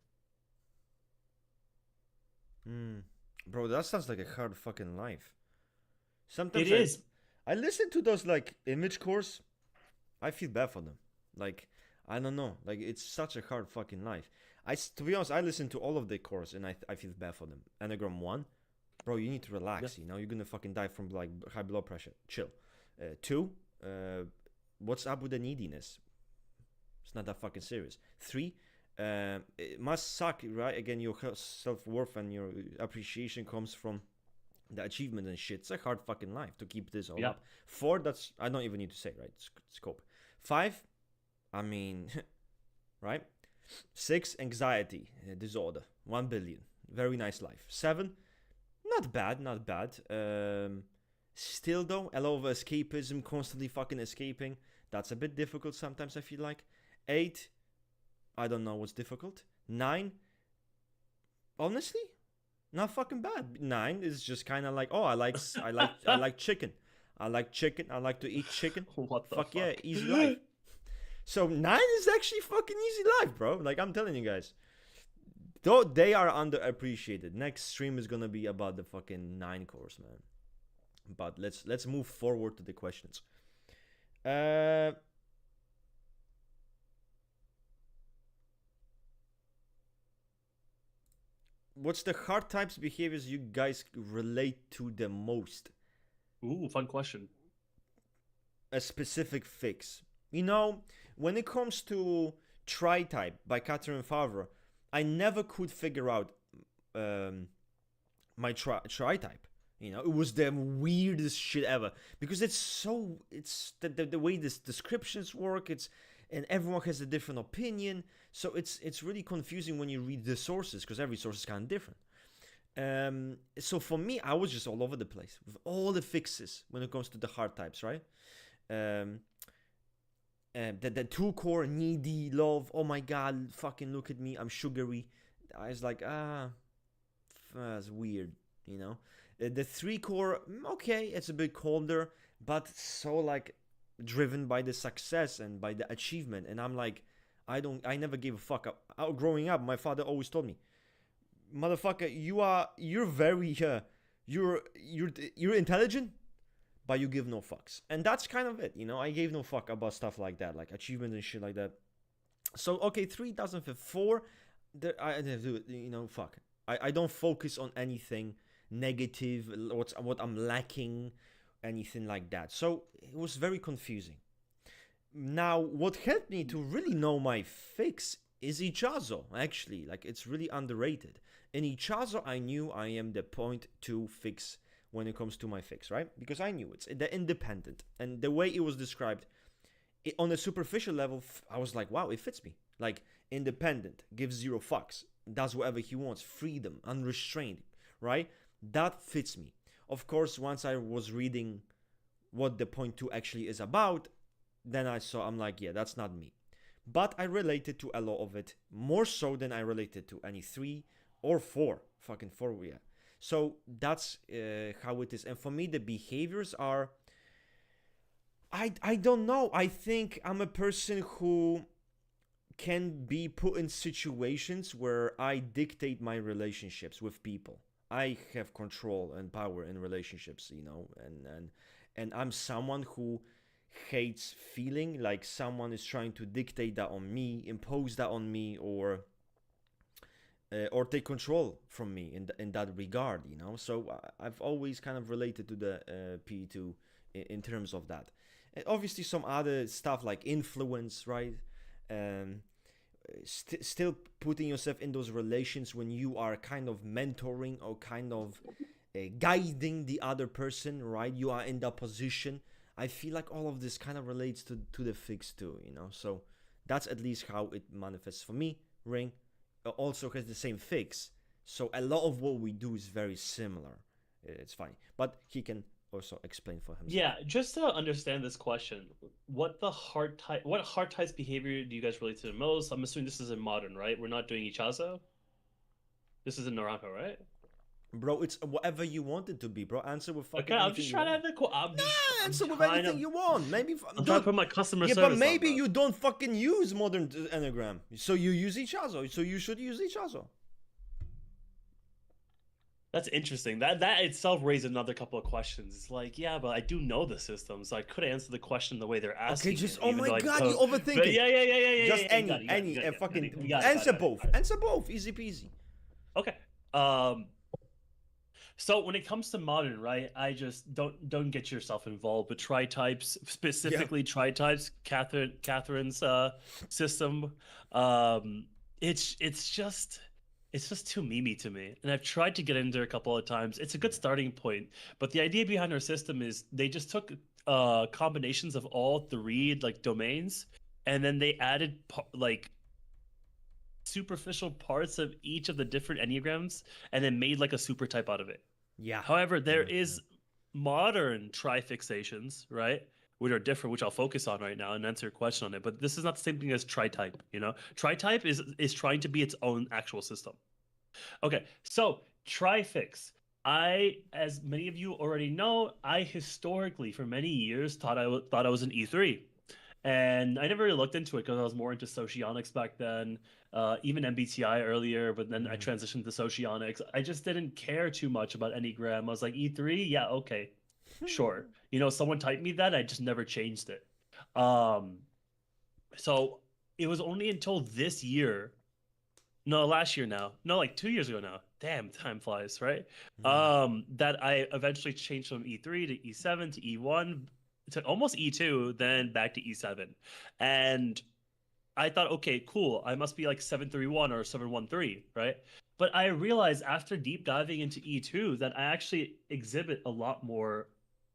Bro, that sounds like a hard fucking life. It Sometimes is. I listen to those like image cores. I feel bad for them. Like I don't know. Like it's such a hard fucking life. To be honest, I listen to all of the cores and I feel bad for them. Enneagram 1, bro, you need to relax. Yeah. You know, you're gonna fucking die from like high blood pressure. Chill. 2, what's up with the neediness? It's not that fucking serious. 3, it must suck, right? Again, your self worth and your appreciation comes from the achievement and shit. It's a hard fucking life to keep this all Yeah. up. 4, that's I don't even need to say, right? Scope. 5, I mean, right? 6, anxiety disorder. 1 billion. Very nice life. 7, not bad, not bad. Still though, a lot of escapism, constantly fucking escaping. That's a bit difficult sometimes, I feel like. 8, I don't know what's difficult. 9, honestly, not fucking bad. 9 is just kind of like, oh, I like chicken. I like chicken. I like to eat chicken. What the Fuck yeah, fuck? easy life. So 9 is actually fucking easy life, bro. Like I'm telling you guys. Though they are underappreciated. Next stream is gonna be about the fucking 9 course, man. But let's move forward to the questions. What's the hard types behaviors you guys relate to the most? Ooh, fun question. A specific fix. You know, when it comes to Tri-type by Catherine Favre, I never could figure out my Tri-type. You know, it was the weirdest shit ever because it's the way this descriptions work. And everyone has a different opinion, so it's really confusing when you read the sources because every source is kind of different. So for me, I was just all over the place with all the fixes when it comes to the hard types, right? The 2 core needy love. Oh my god, fucking look at me, I'm sugary. I was like, that's weird, you know. The 3 core, okay, it's a bit colder, but so like driven by the success and by the achievement. And I'm like, I never gave a fuck. Growing up, my father always told me, motherfucker, you're very you're intelligent, but you give no fucks. And that's kind of it, you know. I gave no fuck about stuff like that, like achievement and shit like that. So okay, 3 doesn't fit. 4, I do it, you know. Fuck, I don't focus on anything negative, what I'm lacking, anything like that. So it was very confusing. Now, what helped me to really know my fix is Ichazo, actually. Like, it's really underrated. In Ichazo, I knew I am the point 2 fix when it comes to my fix, right? Because I knew it's the independent. And the way it was described, on a superficial level, I was like, wow, it fits me. Like, independent, gives 0 fucks, does whatever he wants, freedom, unrestrained, right? That fits me. Of course, once I was reading what the point 2 actually is about, then I'm like, yeah, that's not me. But I related to a lot of it, more so than I related to any 3 or 4. Fucking 4, yeah. So that's how it is. And for me, the behaviors are, I don't know. I think I'm a person who can be put in situations where I dictate my relationships with people. I have control and power in relationships, and I'm someone who hates feeling like someone is trying to dictate that on me, impose that on me, or take control from me in that regard, So I've always kind of related to the P2 in terms of that. And obviously, some other stuff like influence, right? Still putting yourself in those relations when you are kind of mentoring or kind of guiding the other person, right? You are in that position. I feel like all of this kind of relates to the fix too, So that's at least how it manifests for me. Ring also has the same fix, so a lot of what we do is very similar. It's funny, but he can also explain for himself. Yeah, just to understand this question, what heart types behavior do you guys relate to the most? I'm assuming this is in modern, right? We're not doing Ichazo. This is in Naranjo, right? Bro, it's whatever you want it to be, bro. Answer with fucking Okay, I'm anything just you trying to want. have the Answer with trying anything to, you want. Maybe I'm trying to put my customer service but on, maybe bro. you don't fucking use modern Enneagram, so you use Ichazo, so you should use Ichazo. That's interesting. That itself raised another couple of questions. It's like, yeah, but I do know the system, so I could answer the question the way they're asking. Okay, just it, oh even my though I god, don't. you overthink But it. yeah. Just You any, got it, any, you got it, fucking you got it, answer got it, both. got it. Answer both. Easy peasy. Okay. So when it comes to modern, right, I just don't get yourself involved with tri-types, specifically tri-types, Catherine's system. It's just too memey to me. And I've tried to get into a couple of times. It's a good starting point, but the idea behind our system is they just took combinations of all three like domains, and then they added like superficial parts of each of the different enneagrams and then made like a super type out of it. Yeah. However, there is modern trifixations, right? Which are different, which I'll focus on right now and answer your question on it. But this is not the same thing as tri-type, Tri-type is trying to be its own actual system. Okay, so trifix. As many of you already know, I historically for many years thought I was an E3. And I never really looked into it because I was more into socionics back then, even MBTI earlier, but then I transitioned to socionics. I just didn't care too much about Enneagram. I was like, E3, yeah, okay, sure. Someone typed me that, I just never changed it. So it was only until this year, no, last year now, no, like 2 years ago now. Damn, time flies, right? That I eventually changed from E3 to E7 to E1 to almost E2, then back to E7. And I thought, okay, cool. I must be like 731 or 713, right? But I realized after deep diving into E2 that I actually exhibit a lot more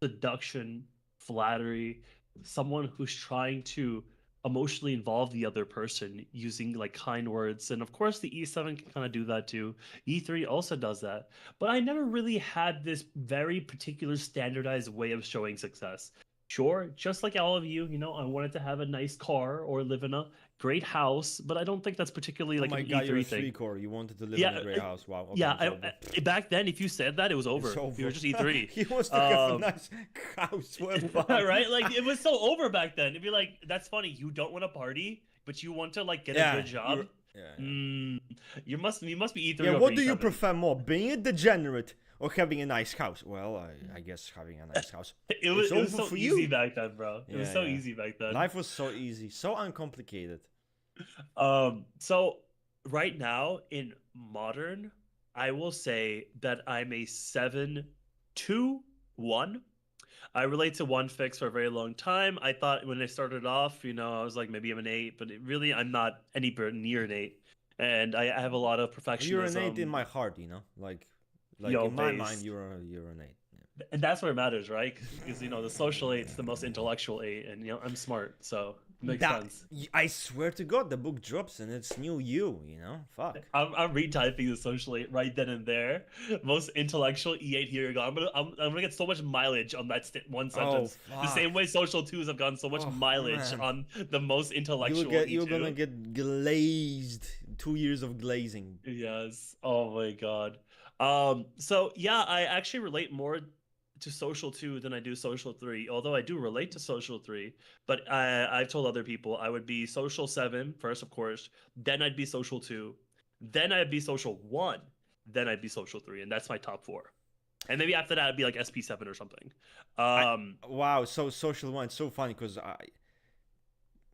seduction, flattery, someone who's trying to emotionally involve the other person using like kind words. And of course, the E7 can kind of do that too. E3 also does that. But I never really had this very particular standardized way of showing success. Sure, just like all of you, I wanted to have a nice car or live in a great house, but I don't think that's particularly like an God, E3 you're a thing. core. You wanted to live in a great house. Wow. Okay, Yeah, back then, if you said that, it was over. It's over. You were just E3. He wants to have a nice house. Right? Like it was so over back then. It'd be like, that's funny. You don't want to party, but you want to like get a good job. You must be E3. Yeah, what do you prefer more, being a degenerate or having a nice house? Well, I guess having a nice house. It was so easy back then, bro. It was so easy back then. Life was so easy, so uncomplicated. So right now in modern, I will say that I'm a 7-2-1. I relate to one fix for a very long time. I thought when I started off, I was like, maybe I'm an 8, but I'm not anywhere near an 8. And I have a lot of perfectionism. You're an 8 in my heart, like in my mind, you're an 8. Yeah. And that's where it matters, right? Because the social 8's the most intellectual 8, and I'm smart, so it makes sense. I swear to God, the book drops and it's new you. Fuck. I'm retyping the social 8 right then and there. Most intellectual E8 here you go. I'm gonna get so much mileage on that one sentence. The same way social 2s have gotten so much mileage on the most intellectual. You're gonna get glazed. 2 years of glazing. Yes. Oh my God. So yeah, I actually relate more to social 2 than I do social 3. Although I do relate to social 3, but I've told other people I would be social 7 first, of course, then I'd be social 2, then I'd be social 1, then I'd be social 3, and that's my top 4. And maybe after that, it'd be like SP7 or something. I Um, Wow, so social one, it's so funny because I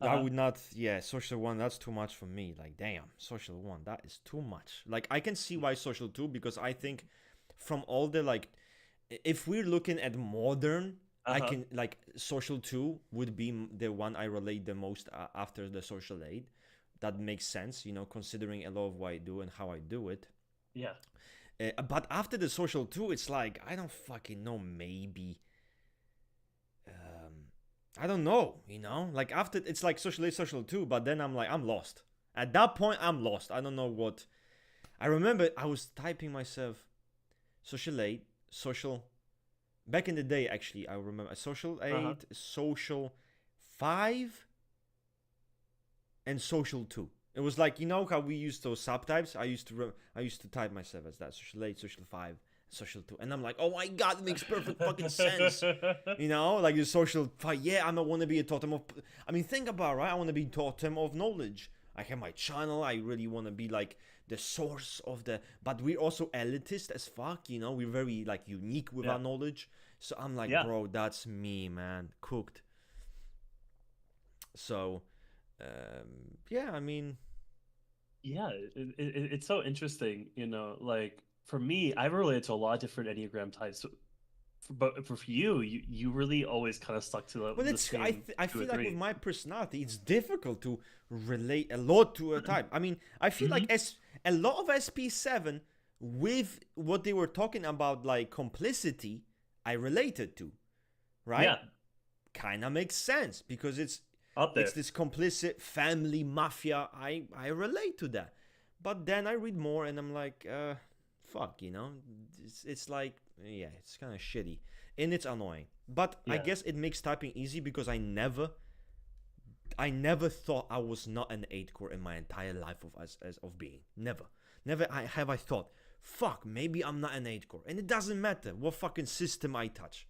uh-huh, would not, yeah, social one, that's too much for me. Like, damn, social one, that is too much. Like, I can see why social two, because I think from all the, like, if we're looking at modern, I uh-huh. can, like, social two would be the one I relate the most after the social eight. That makes sense, considering a lot of what I do and how I do it. Yeah. But after the social two, it's like, I don't fucking know, maybe. I don't know. Like after it's like social eight, social two, but then I'm like, I'm lost. At that point, I'm lost. I don't know what. I remember I was typing myself social eight, social. Back in the day, actually, I remember social Uh-huh. eight, social five, and social two. It was like how we used those subtypes. I used to type myself as that social eight, social five, social two, and I'm like, oh my god, it makes perfect fucking sense. Like the social fight. Yeah, I want to be a totem of. I mean, think about it, right. I want to be totem of knowledge. I have my channel. I really want to be like the source of the. But we're also elitist as fuck. We're very like unique with Yeah. our knowledge. So I'm like, Yeah. bro, that's me, man, cooked. So, yeah, I mean, Yeah, it's so interesting, like for me, I relate to a lot of different Enneagram types. But for you, you really always kind of stuck to well, the it's same I two or feel like with three. my personality, it's difficult to relate a lot to a type. I mean, I feel like Mm-hmm. as a lot of SP7 with what they were talking about, like complicity, I related to, right? Yeah, Kind of makes sense because up it's there. this complicit family mafia. I relate to that, but then I read more and I'm like, fuck. It's like, yeah, it's kind of shitty and it's annoying. But I Yeah. guess it makes typing easy because I never thought I was not an 8 core in my entire life of being. Never have I thought, fuck, maybe I'm not an 8 core. And it doesn't matter what fucking system I touch.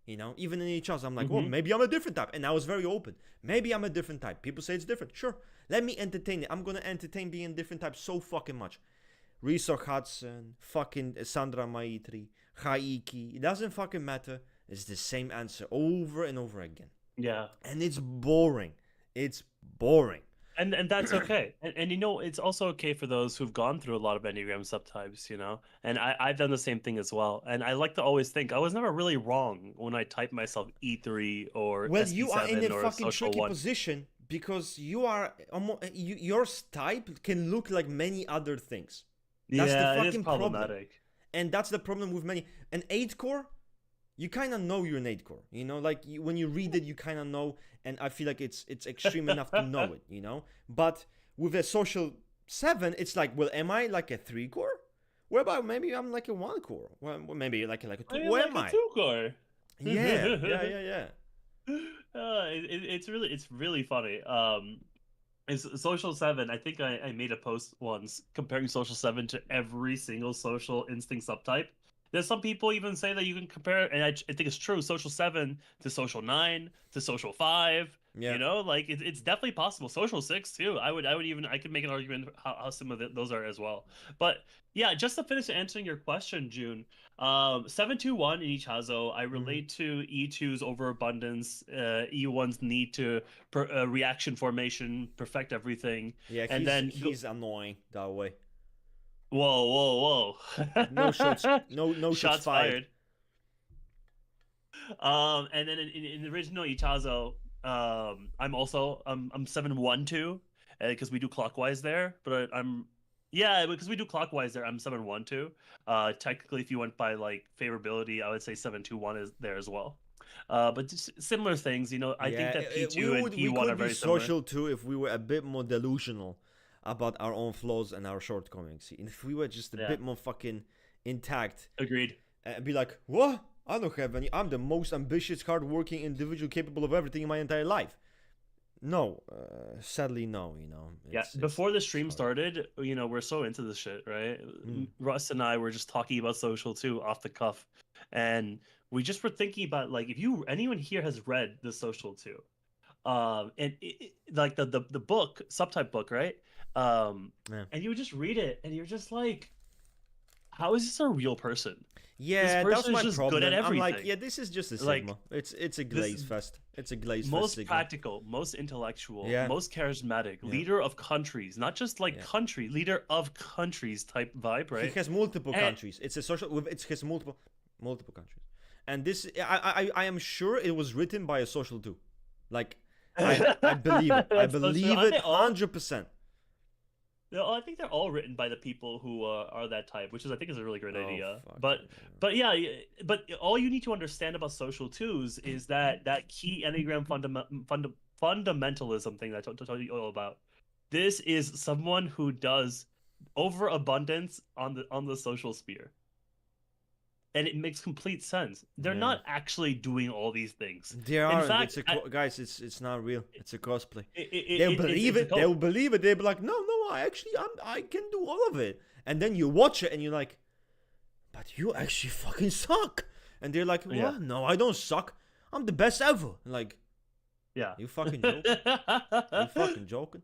Even in each other, I'm like, well, Mm-hmm. maybe I'm a different type. And I was very open. Maybe I'm a different type. People say it's different. Sure. Let me entertain it. I'm gonna entertain being different type so fucking much. Risa Hudson, fucking Sandra Maitri, Haiki. It doesn't fucking matter. It's the same answer over and over again. Yeah. And it's boring. It's boring. And that's okay. And it's also okay for those who've gone through a lot of Enneagram subtypes. And I've done the same thing as well. And I like to always think I was never really wrong when I type myself E3 or Well, you are in SP7 a or fucking social tricky 1. position because you are your type can look like many other things. That's the Yeah, it is fucking problem. problematic. And that's the problem with many. An 8 core, you kind of know you're an 8 core. Like when you read it, you kind of know. And I feel like it's extreme enough to know it. But with a social 7, it's like, well, am I like a 3 core? What about maybe I'm like a 1 core? Well, maybe like a 2. I am Where like am a I? two-core. Yeah, yeah, yeah, yeah. It's really funny. Is Social 7. I think I made a post once comparing Social 7 to every single social instinct subtype. There's some people even say that you can compare, and I think it's true, Social 7 to Social 9 to Social 5. Yeah. Like it's definitely possible. Social 6 too. I could make an argument how similar those are as well. But yeah, just to finish answering your question, June. 721 in Ichazo, I Mm-hmm. relate to E2's overabundance, E1's need to reaction formation, perfect everything, Yeah, and he's then he's annoying that way. whoa, No shots, whoa, no shots shots fired. fired. And then in the original Ichazo, I'm 712 because we do clockwise there, but I'm yeah because we do clockwise there. I'm 712. Technically, if you went by like favorability, I would say 721 is there as well. But just similar things, I think Yeah, that we P2 and would we P1 are could be very similar. social too if we were a bit more delusional about our own flaws and our shortcomings. And if we were just a Yeah, bit more fucking intact agreed. and be like, what? I don't have any. I'm the most ambitious, hardworking individual capable of everything in my entire life. No, sadly, no. Yeah, It's before the stream hard. started, we're so into this shit, right? Mm. Russ and I were just talking about social too, off the cuff, and we just were thinking about like if anyone here has read the social too, and like the book, Subtype book, right? Yeah. And you would just read it, and you're just like, how is this a real person? This Yeah, that was person is my just good at problem. I'm like, everything. yeah, this is just a Like Sigma. It's a this glaze fest. It's a glaze fest most Sigma. practical, most intellectual, Yeah, most charismatic, yeah, leader of countries, not just like yeah. country, leader of countries type vibe, He right? has multiple And countries. It's a social. It has multiple countries, and this I am sure it was written by a social too. Like, I believe it. I that's so true. believe Aren't it they all? 100%. I think they're all written by the people who are that type, which is I think is a really great Oh idea. fuck. But yeah, but all you need to understand about social twos is that key Enneagram fundamentalism thing that I told you all about. This is someone who does overabundance on the social sphere, and it makes complete sense. They're Yeah. not actually doing all these things. They In aren't. fact, Guys. It's not real. It's a cosplay. it, They'll it, believe it's a it. They'll believe it. They'll be like, no, I can do all of it. And then you watch it and you're like, but you actually fucking suck. And they're like, what? Yeah. No, I don't suck. I'm the best ever. Like, yeah. you fucking joking? You fucking joking?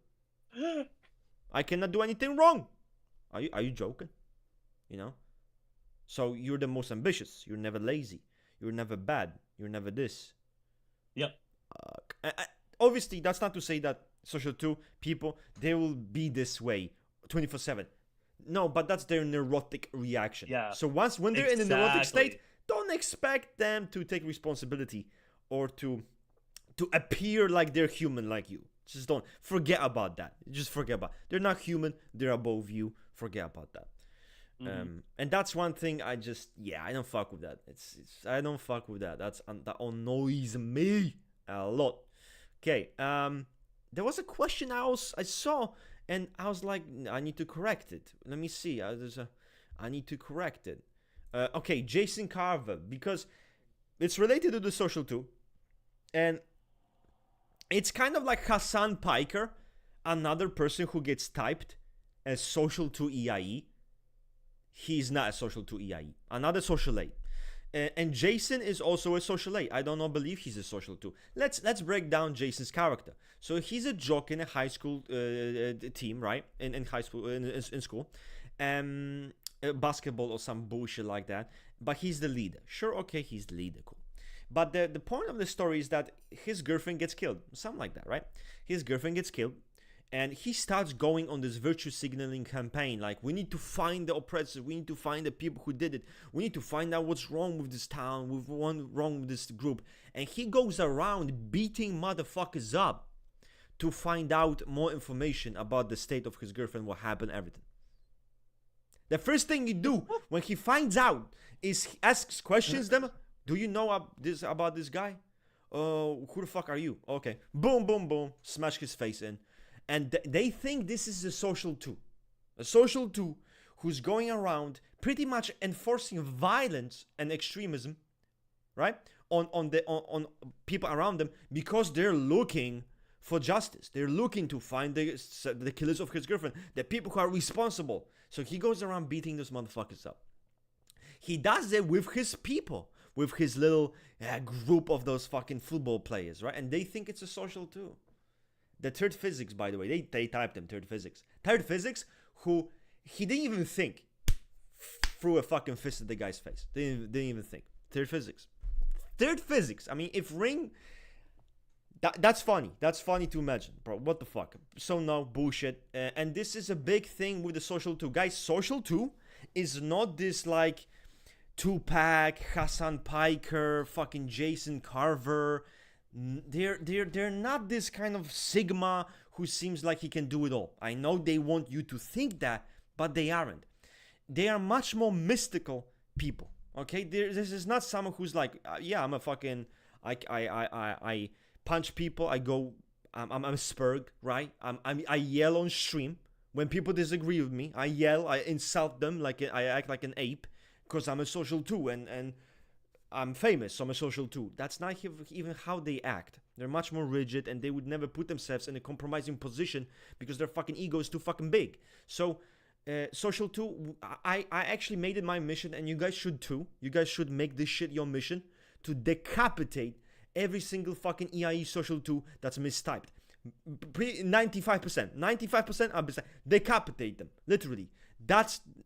I cannot do anything wrong. Are you joking? You know? So you're the most ambitious. You're never lazy. You're never bad. You're never this. Yep. Obviously, that's not to say that social 2 people, they will be this way 24/7. No, but that's their neurotic reaction. Yeah. So when they're in a neurotic state, don't expect them to take responsibility or to appear like they're human like you. Just don't forget about that. Just forget about. They're not human. They're above you. Forget about that. Mm-hmm. And that's one thing I don't fuck with that. I don't fuck with that. That annoys me a lot. Okay. There was a question I saw, and I was like, I need to correct it. Let me see. I need to correct it. Okay, Jason Carver, because it's related to the social too, and it's kind of like Hassan Piker, another person who gets typed as social 2 EIE. He's not a social 2 EIE. Another social 8. And Jason is also a social 8. I don't believe he's a social 2. Let's break down Jason's character. So he's a jock in a high school team, right? In high school, in school. Basketball or some bullshit like that. But he's the leader. Sure, okay, he's the leader. Cool. But the point of the story is that his girlfriend gets killed. Something like that, right? His girlfriend gets killed. And he starts going on this virtue signaling campaign. Like, we need to find the oppressors. We need to find the people who did it. We need to find out what's wrong with this town, wrong with this group. And he goes around beating motherfuckers up to find out more information about the state of his girlfriend, what happened, everything. The first thing you do when he finds out is he asks questions them. Do you know about this guy? Who the fuck are you? Okay. Boom, boom, boom. Smash his face in. And they think this is a social 2. A social 2 who's going around pretty much enforcing violence and extremism, right? On people around them because they're looking for justice. They're looking to find the killers of his girlfriend, the people who are responsible. So he goes around beating those motherfuckers up. He does it with his people, with his little group of those fucking football players, right? And they think it's a social 2. The third physics, by the way, they typed him third physics. Third physics, who he didn't even think, threw a fucking fist at the guy's face. They didn't even think. Third physics. Third physics. I mean, if Ring, that's funny. That's funny to imagine, bro. What the fuck? So no bullshit. And this is a big thing with the social 2, guys. Social 2 is not this like Tupac, Hassan Piker, fucking Jason Carver. They're not this kind of Sigma who seems like he can do it all. I know they want you to think that, but they aren't. They are much more mystical people. Okay, this is not someone who's like, yeah, I'm a fucking, I punch people. I go, I'm a spurg, right? I yell on stream when people disagree with me. I yell, I insult them, like I act like an ape because I'm a social 2, and I'm famous, so I'm a social 2. That's not even how they act. They're much more rigid, and they would never put themselves in a compromising position because their fucking ego is too fucking big. So, social 2, I actually made it my mission, and you guys should too. You guys should make this shit your mission to decapitate every single fucking EIE social 2 that's mistyped. 95%, I'll be saying, decapitate them, literally.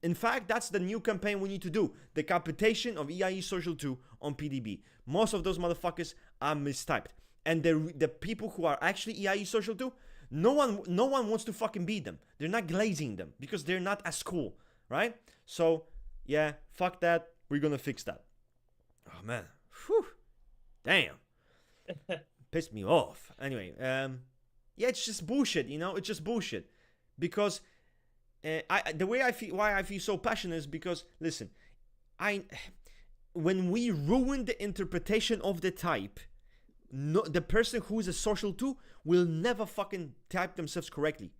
In fact, that's the new campaign we need to do. Decapitation of EIE social 2 on PDB. Most of those motherfuckers are mistyped. And the people who are actually EIE social 2, no one wants to fucking beat them. They're not glazing them because they're not as cool, right? So, yeah, fuck that. We're gonna fix that. Oh, man. Whew. Damn. Pissed me off. Anyway, yeah, it's just bullshit, you know? It's just bullshit. Because why I feel so passionate is because, listen, when we ruin the interpretation of the type, the person who is a social 2 will never fucking type themselves correctly.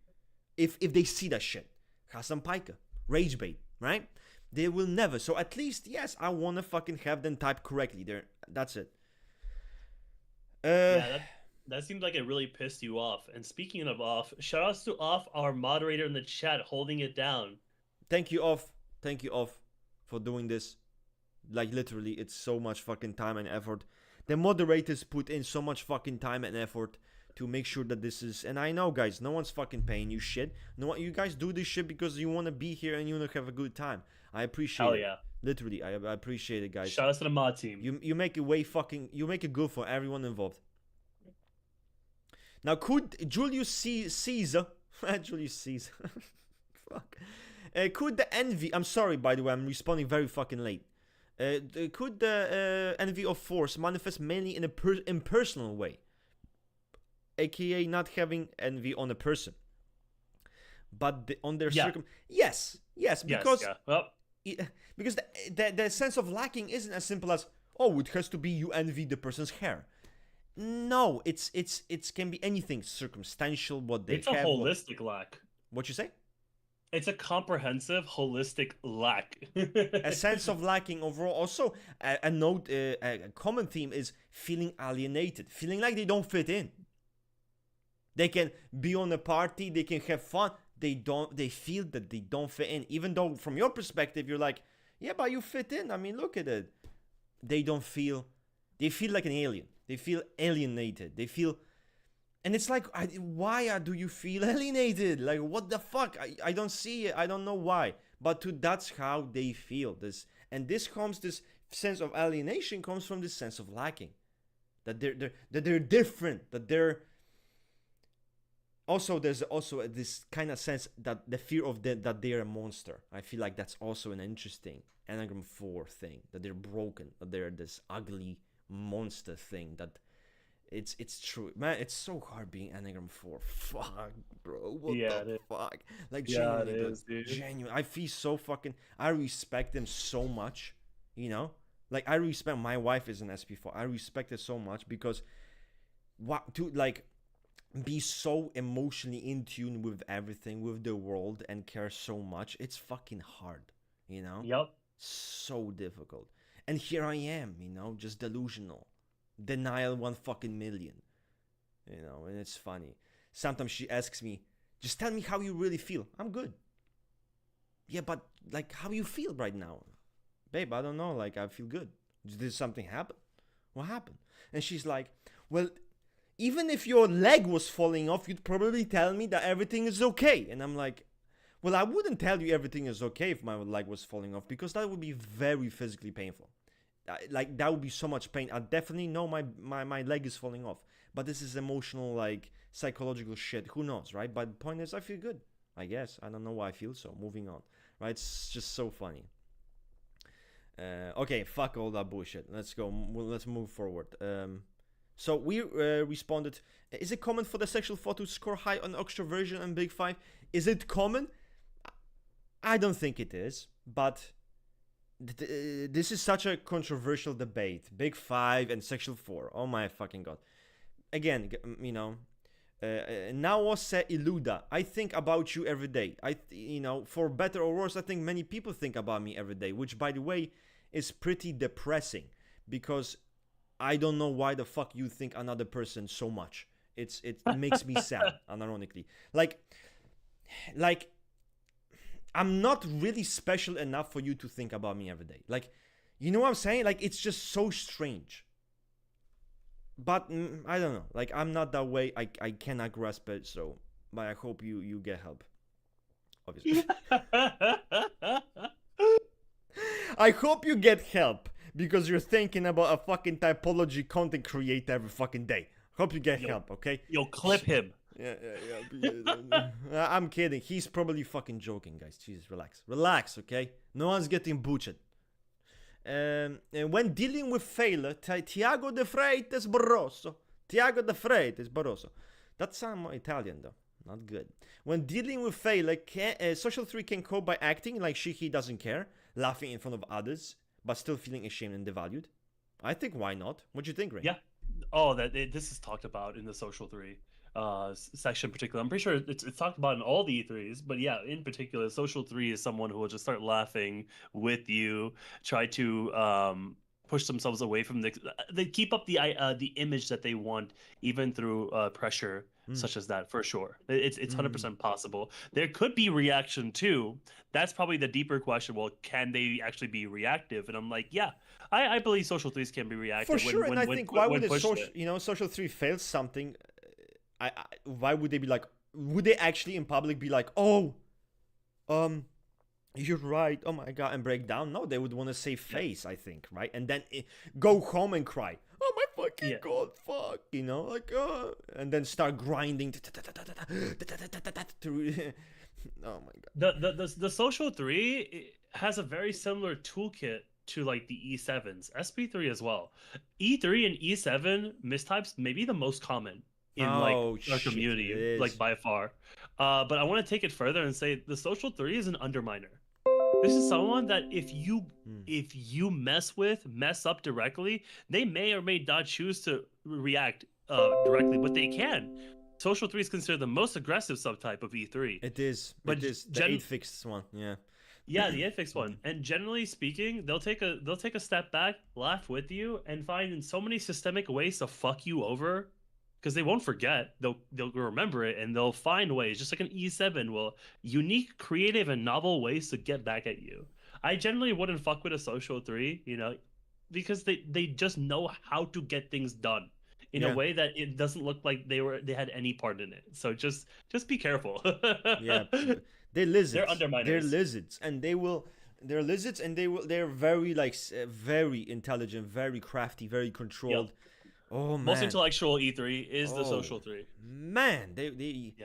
If they see that shit. Hassan Paika. Rage bait, right? They will never. So at least, yes, I want to fucking have them type correctly. That's it. Yeah, that seems like it really pissed you off. And speaking of off, shout outs to Off, our moderator in the chat, holding it down. Thank you, Off. Thank you, Off, for doing this. Like, literally, it's so much fucking time and effort. The moderators put in so much fucking time and effort to make sure that this is... And I know, guys, no one's fucking paying you shit. No, you guys do this shit because you want to be here and you want to have a good time. I appreciate it. Hell yeah. Literally, I appreciate it, guys. Shout outs to the mod team. You make it you make it good for everyone involved. Now, could Julius Caesar... Julius Caesar... Fuck. Could the envy... I'm sorry, by the way, I'm responding very fucking late. Could the envy of force manifest mainly in a impersonal way? AKA not having envy on a person. But on their Yes, because... Yes, yeah. Because the sense of lacking isn't as simple as, oh, it has to be you envy the person's hair. No, it can be anything circumstantial, what they have. It's a holistic lack. What you say? It's a comprehensive, holistic lack. A sense of lacking overall. Also, a common theme is feeling alienated, feeling like they don't fit in. They can be on a party, they can have fun. They feel that they don't fit in, even though from your perspective you're like, yeah, but you fit in. I mean, look at it. They feel like an alien. They feel alienated. They feel, and it's like, why do you feel alienated? Like, what the fuck? I don't see it. I don't know why. But that's how they feel. This sense of alienation comes from this sense of lacking, that they're different. That they're also, there's also this kind of sense that the fear of that they're a monster. I feel like that's also an interesting Enneagram 4 thing, that they're broken, that they're this ugly monster thing. That it's true, man. It's so hard being Enneagram 4. Fuck, bro. What the fuck? Like, yeah, it is, dude. Genuine. I feel so fucking. I respect them so much. You know, like, I respect. My wife is an SP4. I respect it so much because be so emotionally in tune with everything, with the world, and care so much. It's fucking hard, you know? Yep. So difficult. And here I am, you know, just delusional. Denial 1 fucking million. You know, and it's funny. Sometimes she asks me, just tell me how you really feel. I'm good. Yeah, but, like, how you feel right now? Babe, I don't know. Like, I feel good. Did something happen? What happened? And she's like, well, even if your leg was falling off, you'd probably tell me that everything is okay. And I'm like, well, I wouldn't tell you everything is okay if my leg was falling off, because that would be very physically painful. Like, that would be so much pain. I definitely know my leg is falling off. But this is emotional, like, psychological shit. Who knows, right? But the point is, I feel good, I guess. I don't know why I feel so. Moving on, right? It's just so funny. Okay, fuck all that bullshit. Let's go. Let's move forward. So we responded, is it common for the sexual thought to score high on extroversion and Big 5? Is it common? I don't think it is, but this is such a controversial debate. Big 5 and sexual 4. Oh my fucking god. Again, you know, Naose Iluda. I think about you every day. You know, for better or worse, I think many people think about me every day, which, by the way, is pretty depressing. because I don't know why the fuck you think another person so much. It makes me sad, unironically. Like I'm not really special enough for you to think about me every day. Like, you know what I'm saying? Like, it's just so strange. But I don't know. Like, I'm not that way. I cannot grasp it. So, but I hope you get help. Obviously. I hope you get help because you're thinking about a fucking typology content creator every fucking day. Hope you get help, okay? You'll clip him. Yeah. I'm kidding. He's probably fucking joking, guys. Jesus, relax, okay? No one's getting butchered. And when dealing with failure, Tiago de Freitas Barroso. Tiago de Freitas Barroso. That sounds more Italian though. Not good. When dealing with failure, Social 3 can cope by acting like he doesn't care, laughing in front of others, but still feeling ashamed and devalued. I think why not? What do you think, Ray? Yeah. This is talked about in the Social 3 section in particular. I'm pretty sure it's talked about in all the E3s, but yeah, in particular, Social 3 is someone who will just start laughing with you, try to push themselves away from they keep up the image that they want, even through pressure such as that, for sure. It's 100% possible. There could be reaction too. That's probably the deeper question. Well, can they actually be reactive? And I'm like, yeah, I believe Social 3s can be reactive. For sure, and I think why would Social 3 fails something? Why would they be like? Would they actually in public be like, oh, you're right, oh my god, and break down? No, they would want to save face, I think, right? And then go home and cry. Oh my fucking god, fuck, you know, like, and then start grinding. Oh my god. The Social 3 has a very similar toolkit to like the E7s, SP3 as well. E3 and E7 mistypes may be the most common in our community, like by far. But I want to take it further and say the Social 3 is an underminer. This is someone that if you mess up directly, they may or may not choose to react directly, but they can. Social 3 is considered the most aggressive subtype of E3. It is. But it is the 8-fixed one, yeah. Yeah, the 8-fixed one. And generally speaking, they'll take a step back, laugh with you, and find in so many systemic ways to fuck you over. Because they won't forget, they'll remember it, and they'll find ways, just like an E7 will, unique, creative, and novel ways to get back at you. I generally wouldn't fuck with a Social 3, you know, because they just know how to get things done in a way that it doesn't look like they had any part in it. So just be careful. Yeah, they're lizards. They're underminers. They're lizards, and they're very very intelligent, very crafty, very controlled. Yep. Oh man, most intellectual E3 is the Social 3. Man, they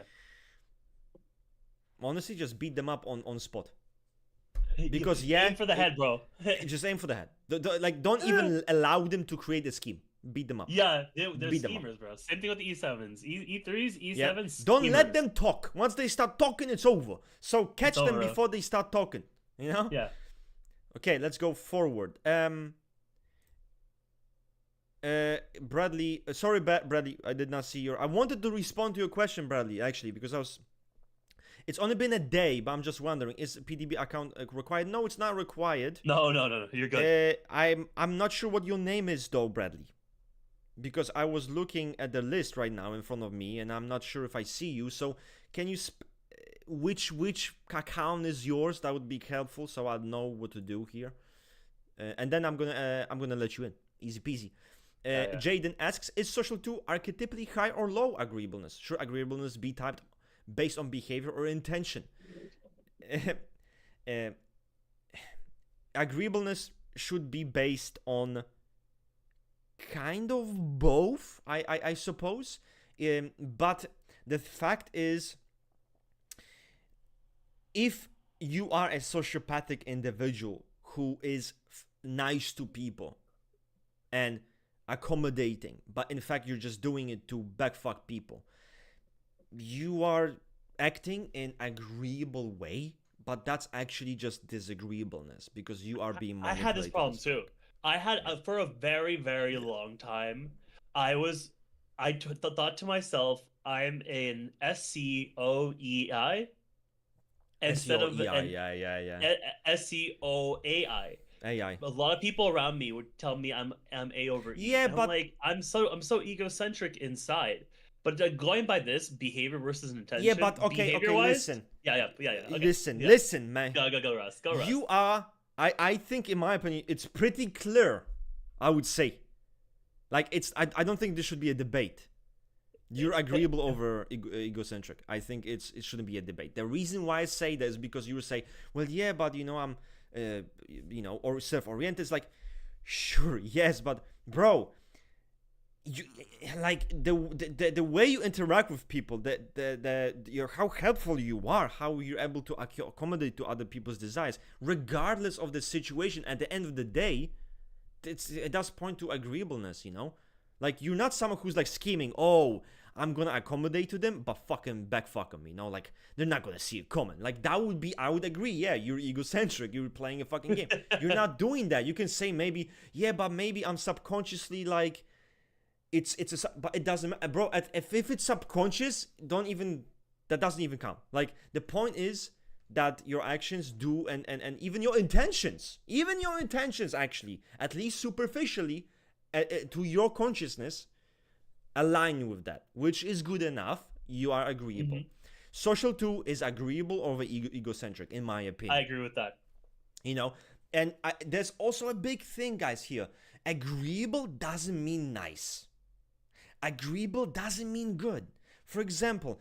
honestly just beat them up on spot. Because aim for the head, bro. Just aim for the head. Don't even allow them to create a scheme. Beat them up. Yeah, they're schemers, bro. Same thing with the E7s. E3s, E7s. Yeah. Don't let them talk. Once they start talking, it's over. So catch them before they start talking. You know? Yeah. Okay, let's go forward. Bradley, sorry, Bradley, I did not see your. I wanted to respond to your question, Bradley, actually, because it's only been a day, but I'm just wondering, is PDB account required? No, it's not required. No, you're good. I'm not sure what your name is though, Bradley, because I was looking at the list right now in front of me, and I'm not sure if I see you. So can you which account is yours? That would be helpful, so I'll know what to do here. And then I'm gonna let you in, easy peasy. Jaden asks, is Social 2 archetypally high or low agreeableness? Should agreeableness be typed based on behavior or intention? Agreeableness should be based on kind of both, I suppose. But the fact is, if you are a sociopathic individual who is nice to people and accommodating, but in fact you're just doing it to backfuck people, you are acting in agreeable way, but that's actually just disagreeableness because you are being manipulated. I had this problem too. I had for a very, very long time, I thought to myself, I'm an SCOEI instead of an SCOAI. AI. A lot of people around me would tell me I'm A over E, Yeah, and I'm but like, I'm so egocentric inside. But going by this behavior versus yeah, intention, but okay, behavior okay. wise, Listen, yeah. Okay, listen, yeah. listen, man. Go, Russ. Go, Russ. You are. I think, in my opinion, it's pretty clear. I would say, like, it's. I don't think this should be a debate. You're agreeable over egocentric. I think it shouldn't be a debate. The reason why I say that is because you say, well, yeah, but I'm, or self-oriented. It's like, sure, yes, but bro, you like the way you interact with people, how helpful you are, how you're able to accommodate to other people's desires, regardless of the situation. At the end of the day, it does point to agreeableness. Like, you're not someone who's like scheming. Oh, I'm gonna accommodate to them, but fucking backfuck them. Like, they're not gonna see it coming. Like, that would be. I would agree. Yeah, you're egocentric. You're playing a fucking game. You're not doing that. You can say maybe, yeah, but maybe I'm subconsciously like. But it doesn't matter, bro. If it's subconscious, don't even. That doesn't even count. Like, the point is that your actions do, and even your intentions, actually, at least superficially, to your consciousness, align with that, which is good enough. You are agreeable. Mhm. Social 2 is agreeable over egocentric, in my opinion. I agree with that. And there's also a big thing, guys, here. Agreeable doesn't mean nice. Agreeable doesn't mean good. For example,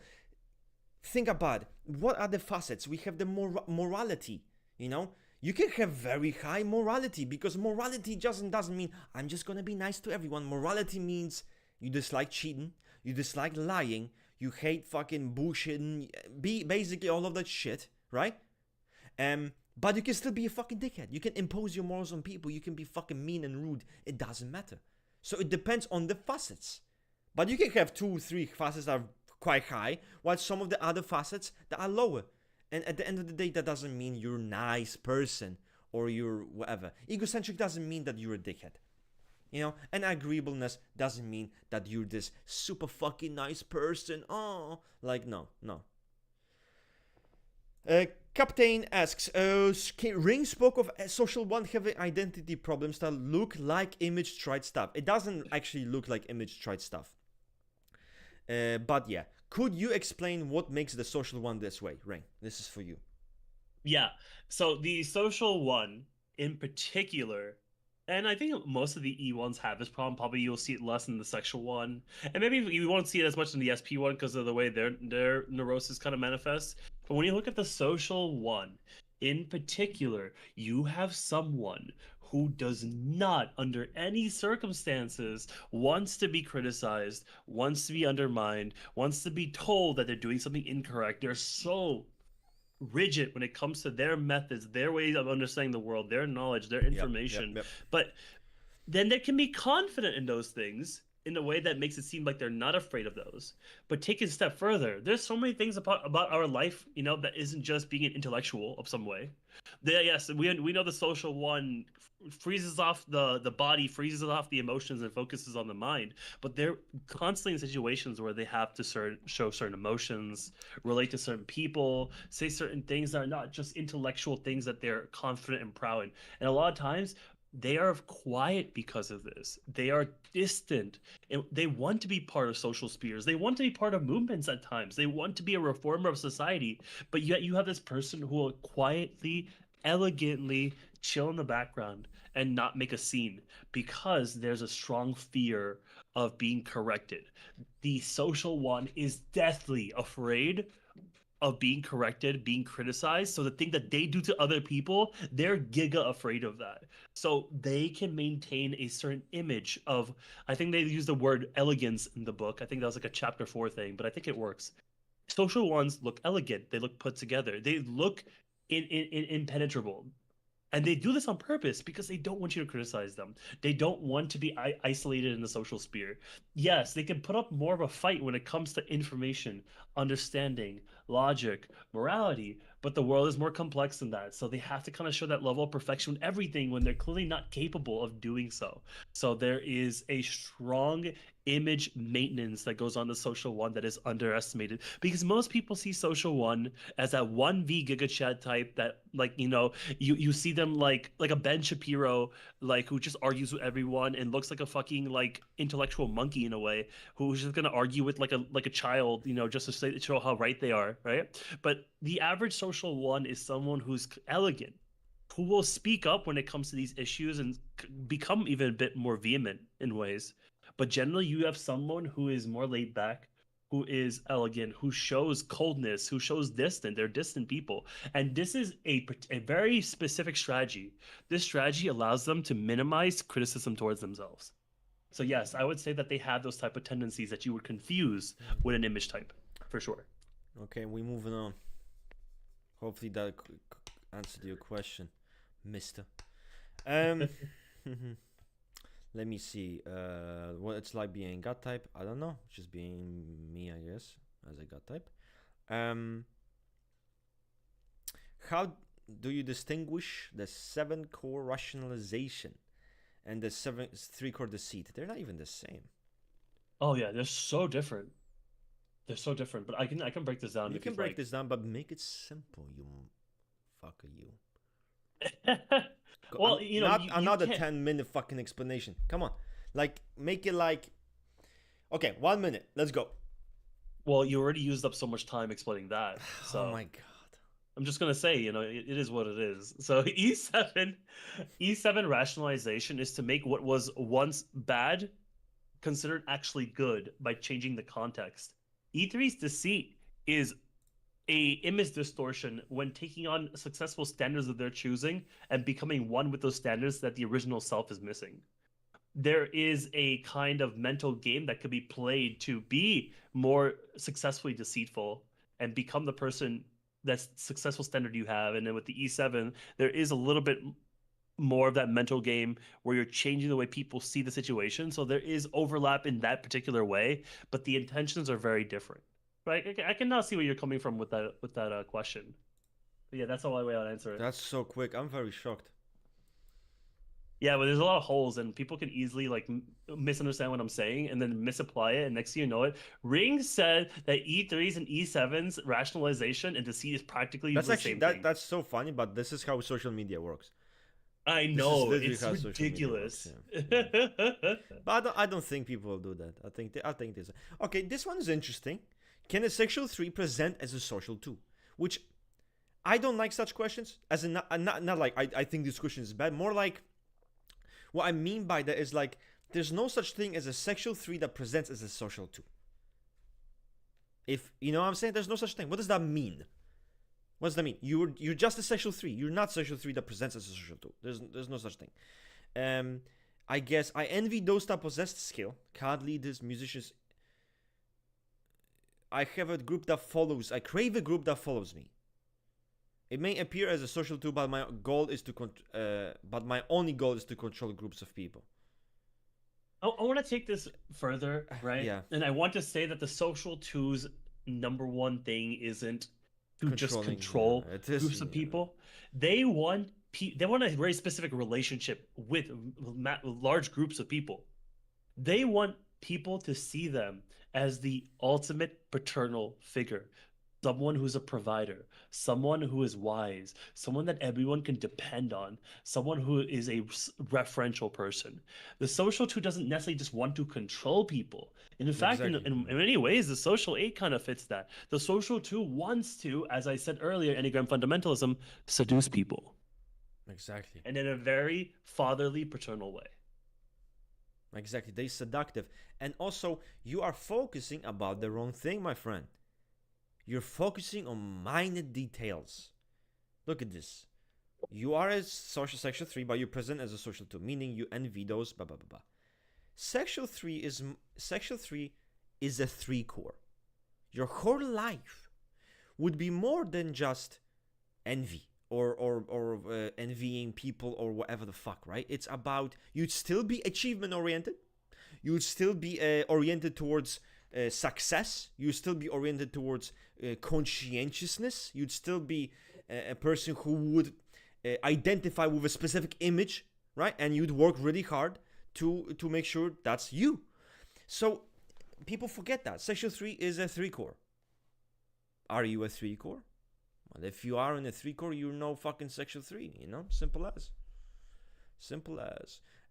think about it. What are the facets? We have the morality. You can have very high morality, because morality doesn't mean I'm just gonna be nice to everyone. Morality means you dislike cheating, you dislike lying, you hate fucking bullshitting, basically all of that shit, right? But you can still be a fucking dickhead. You can impose your morals on people. You can be fucking mean and rude. It doesn't matter. So it depends on the facets. But you can have 2-3 facets that are quite high, while some of the other facets that are lower. And at the end of the day, that doesn't mean you're a nice person or you're whatever. Egocentric doesn't mean that you're a dickhead. And agreeableness doesn't mean that you're this super fucking nice person. Oh, like, no. Captain asks, Ring spoke of a social one having identity problems that look like image tried stuff. It doesn't actually look like image tried stuff. But yeah, could you explain what makes the social one this way? Ring, this is for you. Yeah. So the social one in particular, and I think most of the E ones have this problem. Probably you'll see it less in the sexual one, and maybe you won't see it as much in the SP one because of the way their neurosis kind of manifests. But when you look at the social one in particular, you have someone who does not, under any circumstances, wants to be criticized, wants to be undermined, wants to be told that they're doing something incorrect. They're so rigid when it comes to their methods, their ways of understanding the world, their knowledge, their information. Yep. But then they can be confident in those things in a way that makes it seem like they're not afraid of those. But take it a step further. There's so many things about our life, that isn't just being an intellectual of some way. Yes, we know the social one freezes off the body, freezes off the emotions, and focuses on the mind. But they're constantly in situations where they have to show certain emotions, relate to certain people, say certain things that are not just intellectual things that they're confident and proud in. And a lot of times they are quiet because of this. They are distant, and they want to be part of social spheres. They want to be part of movements at times. They want to be a reformer of society. But yet you have this person who will quietly, elegantly chill in the background and not make a scene because there's a strong fear of being corrected. The social one is deathly afraid of being corrected, being criticized. So the thing that they do to other people, they're giga afraid of that. So they can maintain a certain image of, I think they use the word elegance in the book. I think that was like a chapter 4 thing, but I think it works. Social ones look elegant. They look put together. They look impenetrable. And they do this on purpose because they don't want you to criticize them. They don't want to be isolated in the social sphere. Yes, they can put up more of a fight when it comes to information, understanding, logic, morality, but the world is more complex than that. So they have to kind of show that level of perfection with everything when they're clearly not capable of doing so. So there is a strong image maintenance that goes on the social one that is underestimated, because most people see social one as that 1v giga chat type that, like, you see them like a Ben Shapiro, like, who just argues with everyone and looks like a fucking like intellectual monkey in a way, who's just gonna argue with like a child, just to show how right they are, right? But the average social one is someone who's elegant, who will speak up when it comes to these issues and become even a bit more vehement in ways. But generally, you have someone who is more laid back, who is elegant, who shows coldness, who shows distant. They're distant people. And this is a very specific strategy. This strategy allows them to minimize criticism towards themselves. So yes, I would say that they have those type of tendencies that you would confuse with an image type, for sure. Okay, we're moving on. Hopefully that answered your question, Mister. Let me see. What it's like being God type. I don't know. Just being me, I guess, as a God type. How do you distinguish the 7-core rationalization and the 3-core deceit? They're not even the same. Oh yeah, they're so different. They're so different. But I can break this down. You if can break like. this down, but make it simple. You fucker, you. Well, not another can't... 10-minute fucking explanation. Come on, like make it like. Okay, 1 minute. Let's go. Well, you already used up so much time explaining that. So Oh my god. I'm just gonna say, it is what it is. So E7 rationalization is to make what was once bad considered actually good by changing the context. E3's deceit is a image distortion when taking on successful standards of their choosing and becoming one with those standards that the original self is missing. There is a kind of mental game that could be played to be more successfully deceitful and become the person that's successful standard you have. And then with the E7, there is a little bit more of that mental game where you're changing the way people see the situation. So there is overlap in that particular way, but the intentions are very different. Right? I can now see where you're coming from with that question. But yeah, that's the only way I'll answer it. That's so quick. I'm very shocked. Yeah, but there's a lot of holes, and people can easily like misunderstand what I'm saying and then misapply it. And next thing you know it, Ring said that E3s and E7s rationalization and deceit is practically That's the actually same thing. that's so funny, but this is how social media works. I know, it's ridiculous. Works, yeah. But I don't think people will do that. I think this. Okay, this one is interesting. Can a sexual 3 present as a social 2? Which I don't like such questions. As in not like I think this question is bad. More like what I mean by that is like there's no such thing as a sexual 3 that presents as a social 2. If you know what I'm saying, there's no such thing. What does that mean? What does that mean? You're just a sexual 3. You're not sexual 3 that presents as a social 2. There's no such thing. I guess I envy those that possess skill, card leaders, musicians. I have a group that follows. I crave a group that follows me. It may appear as a social 2, but my goal is but my only goal is to control groups of people. I want to take this further, right? Yeah. And I want to say that the social 2's number one thing isn't to just control groups of people. They want a very specific relationship with large groups of people. They want people to see them as the ultimate paternal figure, someone who's a provider, someone who is wise, someone that everyone can depend on, someone who is a referential person. The social 2 doesn't necessarily just want to control people. And in fact, in many ways, the social 8 kind of fits that. The social 2 wants to, as I said earlier, Enneagram fundamentalism, seduce people. Exactly. And in a very fatherly, paternal way. Exactly. They're seductive. And also, you are focusing about the wrong thing, my friend. You're focusing on minor details. Look at this. You are a sexual 3, but you present as a social 2, meaning you envy those, blah, blah, blah, blah. Sexual 3 is a 3-core. Your whole life would be more than just envy or envying people or whatever the fuck, right? It's about, you'd still be achievement oriented. You'd still be oriented towards success. You'd still be oriented towards conscientiousness. You'd still be a person who would identify with a specific image, right? And you'd work really hard to make sure that's you. So people forget that sexual 3 is a 3 core. Are you a 3 core? Well, if you are in a 3 core, you're no fucking sexual 3. You know, simple as.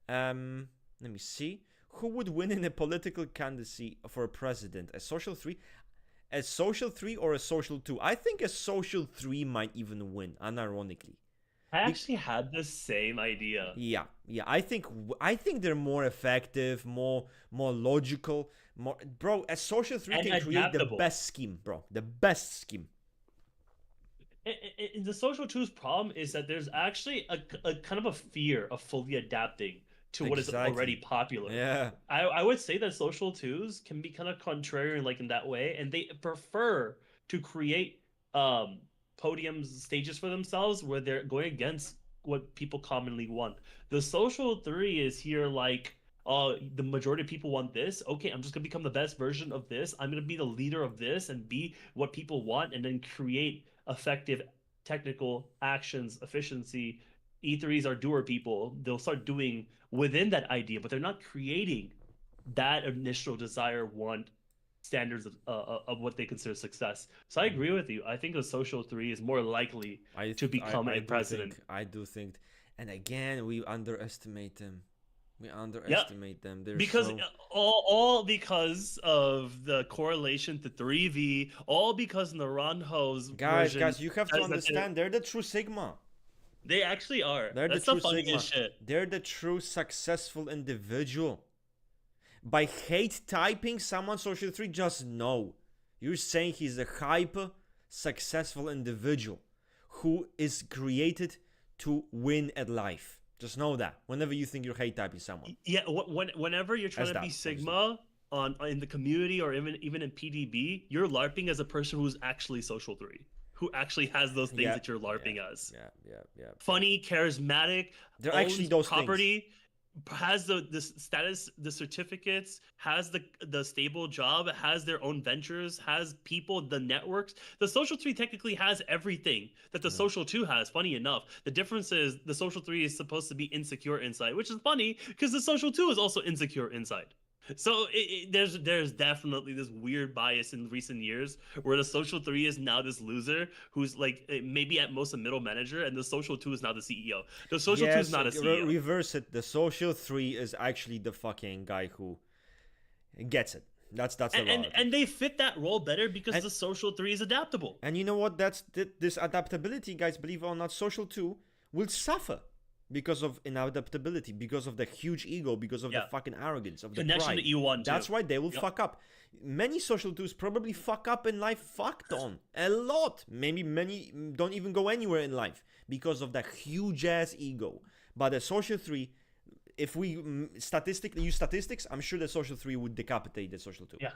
Let me see. Who would win in a political candidacy for a president? A social 3? A social 3 or a social 2? I think a social 3 might even win, unironically. I actually had the same idea. Yeah. I think they're more effective, more logical, more. Bro, a social 3 And can create the adaptable. best scheme, bro. The best scheme. The social two's problem is that there's actually a kind of a fear of fully adapting to what is already popular. Yeah. I would say that social twos can be kind of contrarian like in that way, and they prefer to create podiums, stages for themselves where they're going against what people commonly want. The social 3 is here like, the majority of people want this. Okay, I'm just gonna become the best version of this. I'm gonna be the leader of this and be what people want, and then create effective technical actions, efficiency. E3s are doer people. They'll start doing within that idea, but they're not creating that initial desire, want, standards of what they consider success. So I agree with you. I think a social 3 is more likely to become a president. I do think, and again, we underestimate them. Them. They're because so... all because of the correlation to 3V, all because Naranjo's guys, you have to understand, they're the true Sigma. They actually are. That's the funniest shit. They're the true successful individual. By hate typing someone social 3, just know you're saying he's a hyper successful individual who is created to win at life. Just know that whenever you think you're hate typing someone. Yeah, whenever you're trying to be Sigma in the community or even in PDB, you're LARPing as a person who's actually social 3. Who actually has those things that you're LARPing as. Yeah. Funny, charismatic, they're actually those property, things. Has the status, the certificates, has the stable job, has their own ventures, has people, the networks. The social 3 technically has everything that the social 2 has, funny enough. The difference is the social 3 is supposed to be insecure inside, which is funny because the social 2 is also insecure inside. So there's definitely this weird bias in recent years where the social 3 is now this loser who's like maybe at most a middle manager, and the social 2 is now the CEO. The social 2 is not a CEO. Reverse it. The social 3 is actually the fucking guy who gets it. That's and they fit that role better because the social 3 is adaptable. And you know what? This adaptability, guys, believe it or not, social 2 will suffer. Because of inadaptability, because of the huge ego, because of the fucking arrogance, of the connection pride. That you want. That's why they will fuck up. Many social 2s probably fuck up in life, fucked on a lot. Maybe many don't even go anywhere in life because of that huge ass ego. But a social 3, if we statistically use statistics, I'm sure the social 3 would decapitate the social 2. Yeah.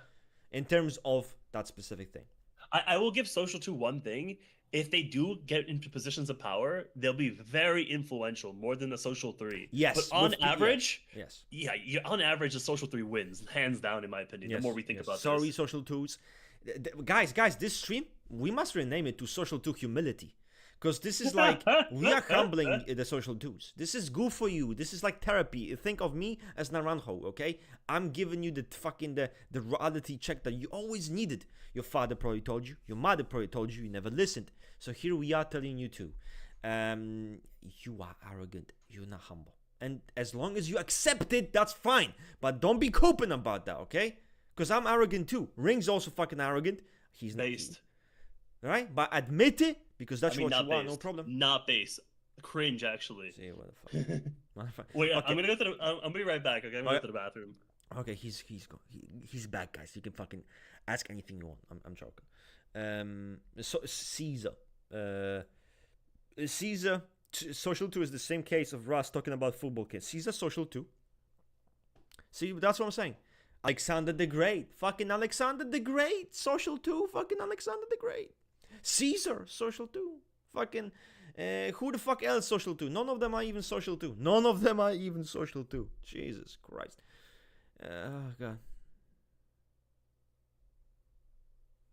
In terms of that specific thing. I will give social 2 one thing. If they do get into positions of power, they'll be very influential, more than the social 3. Yes. But on average, yes. On average, the social 3 wins, hands down, in my opinion, the more we think about this. Sorry, social 2s. Guys, this stream, we must rename it to social 2 humility. Because this is like, we are humbling the social 2s. This is good for you. This is like therapy. Think of me as Naranjo, okay? I'm giving you the reality check that you always needed. Your father probably told you. Your mother probably told you. You never listened. So here we are telling you too. You are arrogant. You're not humble. And as long as you accept it, that's fine. But don't be coping about that, okay? Because I'm arrogant too. Ring's also fucking arrogant. He's based. Right? But admit it, because that's what you want, no problem. Not based. Cringe, actually. See, what the fuck? Wait, okay. I'm gonna be right back, okay? I'm gonna go to the bathroom. Okay, he's back, guys. You can fucking ask anything you want. I'm joking. So Caesar. Caesar, social 2 is the same case of Russ talking about football kids. Caesar, social 2. See, that's what I'm saying. Alexander the Great. Fucking Alexander the Great. Social 2. Fucking Alexander the Great. Caesar, social 2. Fucking, who the fuck else social 2? None of them are even social 2. None of them are even social 2. Jesus Christ. Oh, God.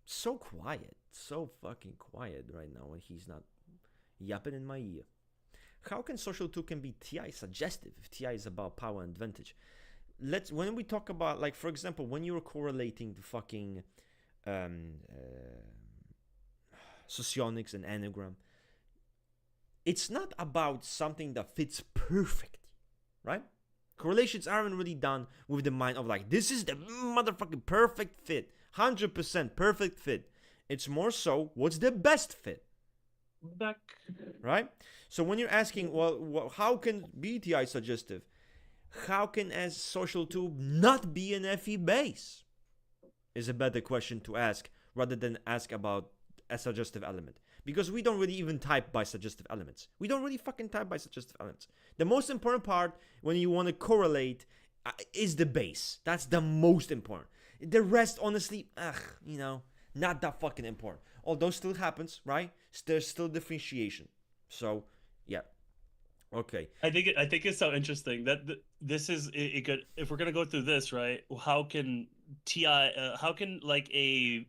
So quiet. So fucking quiet right now when he's not yapping in my ear. How can social 2 can be TI suggestive if TI is about power and advantage? When we talk about, like, for example, when you're correlating the fucking socionics and enneagram, it's not about something that fits perfectly, right? Correlations aren't really done with the mind of like, this is the motherfucking perfect fit, 100% perfect fit. It's more so, what's the best fit? Back. Right? So when you're asking, well, how can BTI suggestive? How can as social 2 not be an FE base? Is a better question to ask rather than ask about a suggestive element. Because we don't really even type by suggestive elements. We don't really fucking type by suggestive elements. The most important part when you want to correlate is the base. That's the most important. The rest, honestly, not that fucking important. Although still happens, right? There's still differentiation. So, yeah. Okay. I think it's so interesting that this is it could, if we're gonna go through this, right? How can how can like a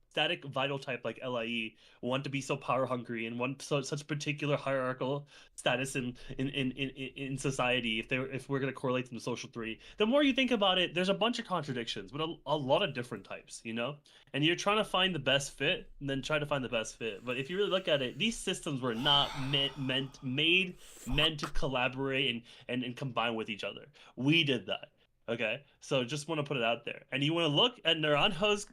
static vital type like LIE want to be so power hungry and want such particular hierarchical status in society if we're gonna correlate them to social 3? The more you think about it, there's a bunch of contradictions, but a lot of different types, and you're trying to find the best fit and then try to find the best fit. But if you really look at it, these systems were not meant to collaborate and combine with each other. We did that. Okay, so just want to put it out there. And you want to look at Naranjo's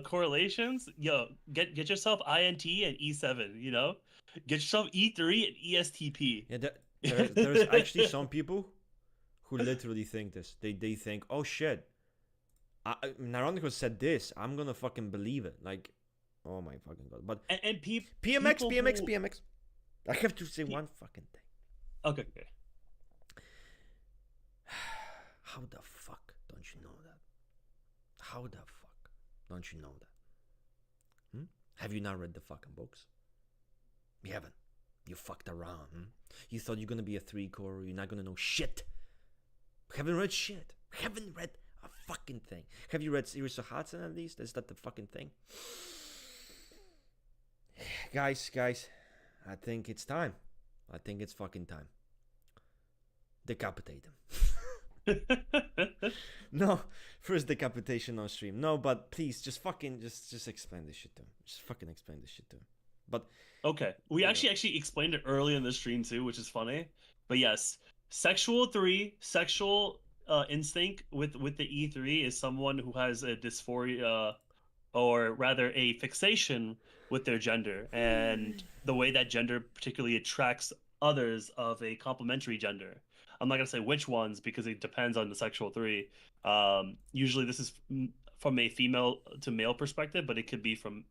correlations, get yourself INT and E7, get yourself E3 and ESTP. Yeah, there's actually some people who literally think this. They think, oh shit, Naranjo said this, I'm gonna fucking believe it. Like, oh my fucking god. But and PMX. I have to say one fucking thing. Okay. How the fuck don't you know that? How the fuck don't you know that? Have you not read the fucking books? You haven't. You fucked around. You thought you're gonna be a 3-core, you're not gonna know shit. Haven't read shit. Haven't read a fucking thing. Have you read Series of Hudson at least? Is that the fucking thing? Guys, I think it's time. I think it's fucking time. Decapitate them. No, first decapitation on stream. No, but please, just fucking, just explain this shit to him. Just fucking explain this shit to him. But okay, we actually explained it early in the stream too, which is funny. But yes, sexual instinct with the E3 is someone who has a dysphoria, or rather a fixation with their gender and the way that gender particularly attracts others of a complementary gender. I'm not going to say which ones because it depends on the sexual 3. Usually this is from a female to male perspective, but it could be from,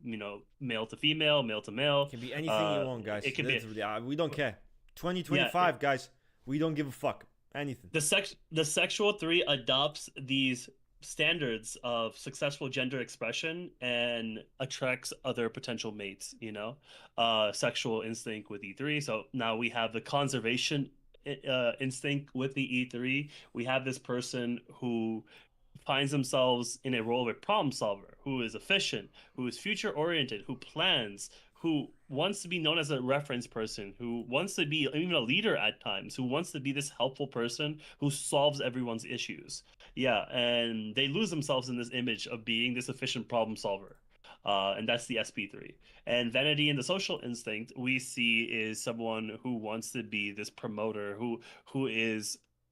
male to female, male to male. It can be anything you want, guys. It can be. We don't care. 2025, guys. We don't give a fuck. Anything. The sexual 3 adopts these standards of successful gender expression and attracts other potential mates, sexual instinct with E3. So now we have the conservation instinct with the E3. We have this person who finds themselves in a role of a problem solver, who is efficient, who is future oriented, who plans, who wants to be known as a reference person, who wants to be even a leader at times, who wants to be this helpful person who solves everyone's issues. Yeah, and they lose themselves in this image of being this efficient problem solver. And that's the SP3. And vanity and the social instinct we see is someone who wants to be this promoter, who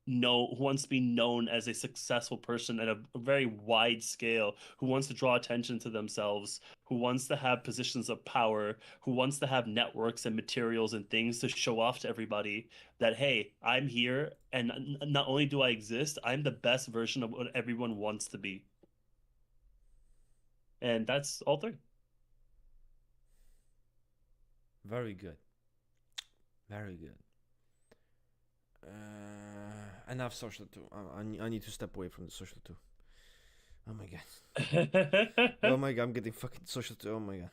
wants to be known as a successful person at a very wide scale, who wants to draw attention to themselves, who wants to have positions of power, who wants to have networks and materials and things to show off to everybody that, hey, I'm here, and not only do I exist, I'm the best version of what everyone wants to be. And that's all 3. Very good. Very good. Enough social 2. I need to step away from the social 2. Oh my god. Oh my god, I'm getting fucking social 2. Oh my god.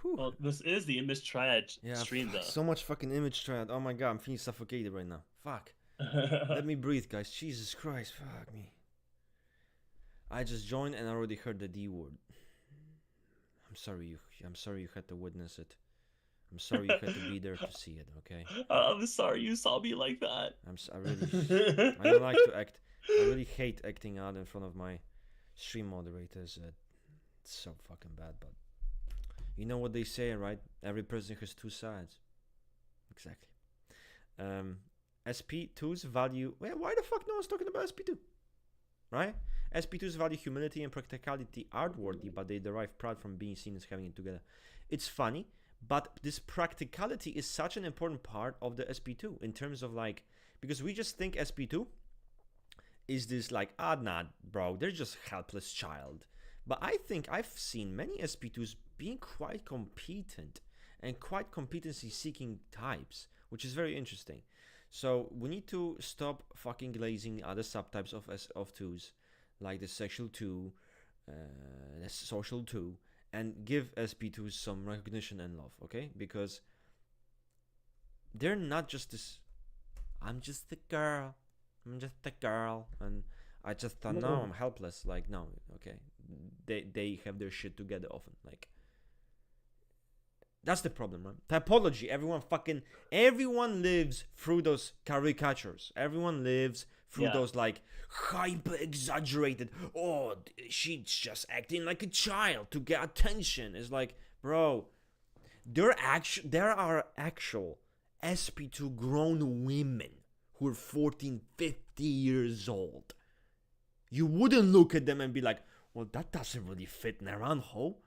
Whew. Well, this is the image triad stream, though. So much fucking image triad. Oh my god, I'm feeling suffocated right now. Fuck. Let me breathe, guys. Jesus Christ. Fuck me. I just joined and I already heard the D word. I'm sorry you had to witness it. I'm sorry you had to be there to see it. Okay. I'm sorry you saw me like that. I really, I don't like to act. I really hate acting out in front of my stream moderators. It's so fucking bad, but you know what they say, right? Every person has two sides. Exactly. SP2's value. Well, why the fuck no one's talking about SP2? Right? SP2's value humility and practicality are worthy, but they derive pride from being seen as having it together. It's funny, but this practicality is such an important part of the SP2 in terms of like, because we just think SP2 is this like, nah, bro, they're just helpless child. But I think I've seen many SP2s being quite competent and quite competency seeking types, which is very interesting. So we need to stop fucking glazing other subtypes of twos, like the sexual two, the social two, and give SP2s some recognition and love, okay? Because they're not just this. I'm just a girl. I'm just a girl, and I just don't know. I'm helpless. Like no, okay. They have their shit together often. Like that's the problem, right? Typology. Everyone lives through those caricatures. Everyone lives through those like hyper exaggerated. Oh, she's just acting like a child to get attention. It's like, bro, there are actual SP2 grown women who are 14, 50 years old. You wouldn't look at them and be like, well, that doesn't really fit in around ho.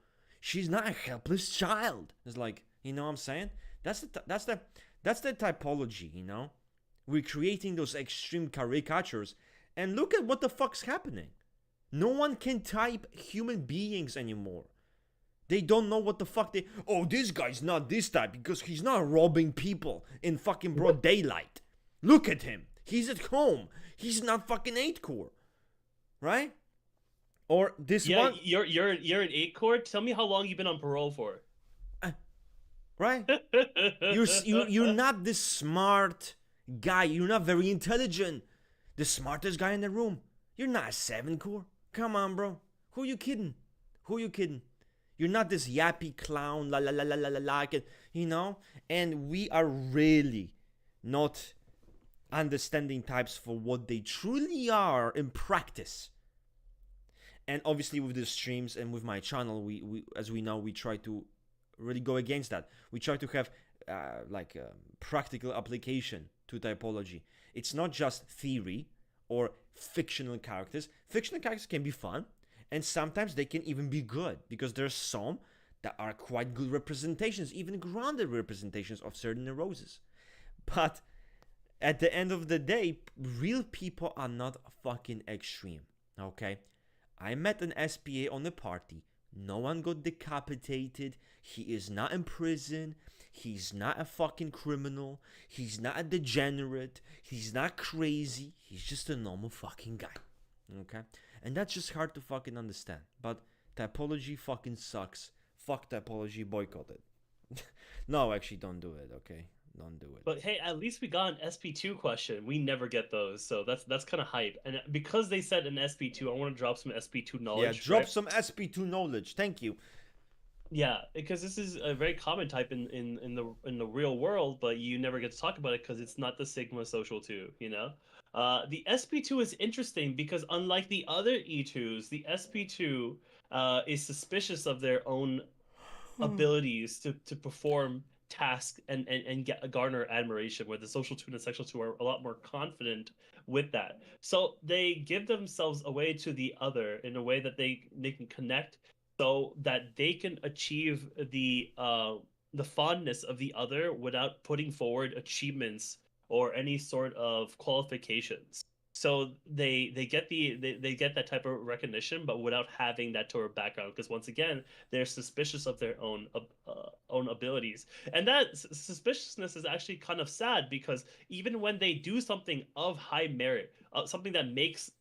She's not a helpless child. It's like, you know what I'm saying? That's the typology, you know? We're creating those extreme caricatures, and look at what the fuck's happening. No one can type human beings anymore. They don't know what the fuck this guy's not this type because he's not robbing people in fucking broad daylight. Look at him. He's at home. He's not fucking 8-core. Right? Or this one. You're an 8-core. Tell me how long you've been on parole for. Right? You're not this smart guy. You're not very intelligent. The smartest guy in the room. You're not a 7-core. Come on, bro. Who you kidding? You're not this yappy clown, la la la la la la la, you know? And we are really not understanding types for what they truly are in practice. And obviously with the streams and with my channel, we as we know, we try to really go against that. We try to have practical application to typology. It's not just theory or fictional characters. Fictional characters can be fun, and sometimes they can even be good, because there's some that are quite good representations, even grounded representations of certain neuroses. But at the end of the day, real people are not fucking extreme, okay? I met an SPA on a party. No one got decapitated. He is not in prison. He's not a fucking criminal. He's not a degenerate. He's not crazy. He's just a normal fucking guy, okay? And that's just hard to fucking understand. But typology fucking sucks. Fuck typology, boycott it. No, actually, don't do it, okay? Don't do it. But hey, at least we got an SP2 question. We never get those, so that's kind of hype. And because they said an SP2, I want to drop some SP2 knowledge. Yeah, drop some SP2 knowledge. Thank you. Yeah, because this is a very common type in the real world, but you never get to talk about it because it's not the Sigma social 2, you know? The SP2 is interesting because unlike the other E2s, the SP2 is suspicious of their own abilities to perform tasks and garner admiration, where the social 2 and the sexual 2 are a lot more confident with that. So they give themselves away to the other in a way that they can connect, so that they can achieve the fondness of the other without putting forward achievements or any sort of qualifications. So they get they get that type of recognition, but without having that sort of background, because once again, they're suspicious of their own abilities, and that suspiciousness is actually kind of sad, because even when they do something of high merit, something that makes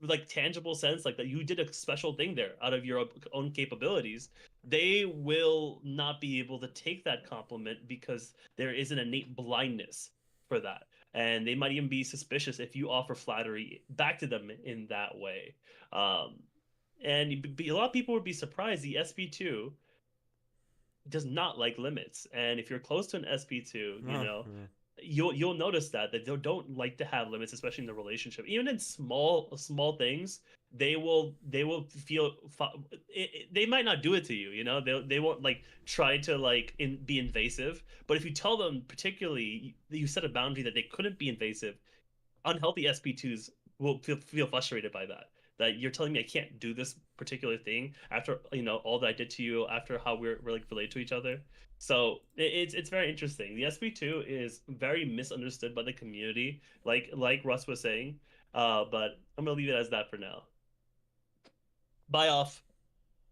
like tangible sense, like that you did a special thing there out of your own capabilities, they will not be able to take that compliment because there is an innate blindness for that, and they might even be suspicious if you offer flattery back to them in that way. And a lot of people would be surprised the SP2 does not like limits. And if you're close to an SP2, you Oh, know, yeah. you'll notice that they don't like to have limits, especially in the relationship. Even in small things, they will feel they might not do it to you, you know. They won't like try to like be invasive. But if you tell them, particularly you set a boundary that they couldn't be invasive, unhealthy SP2s will feel frustrated by that. That you're telling me I can't do this particular thing after all that I did to you, after how we're like related to each other. So it's very interesting. The SP2 is very misunderstood by the community, like Russ was saying. But I'm gonna leave it as that for now. Bye off.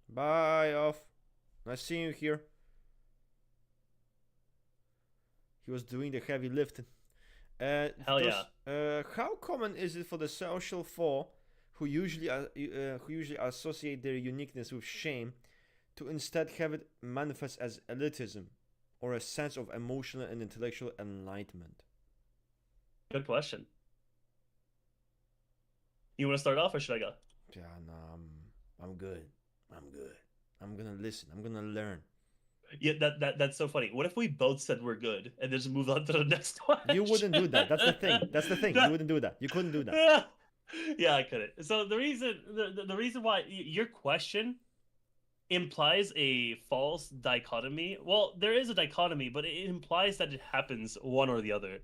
Bye off. Nice seeing you here. He was doing the heavy lifting. Hell yeah. How common is it for the social four who usually associate their uniqueness with shame to instead have it manifest as elitism or a sense of emotional and intellectual enlightenment? Good question. You want to start off or should I go? Yeah, no, I'm good. I'm good. I'm gonna listen. I'm gonna learn. Yeah, that's so funny. What if we both said we're good and then just move on to the next question? You wouldn't do that. That's the thing. That's the thing. You wouldn't do that. You couldn't do that. Yeah, I couldn't. So the reason why your question implies a false dichotomy. Well, there is a dichotomy, but it implies that it happens one or the other.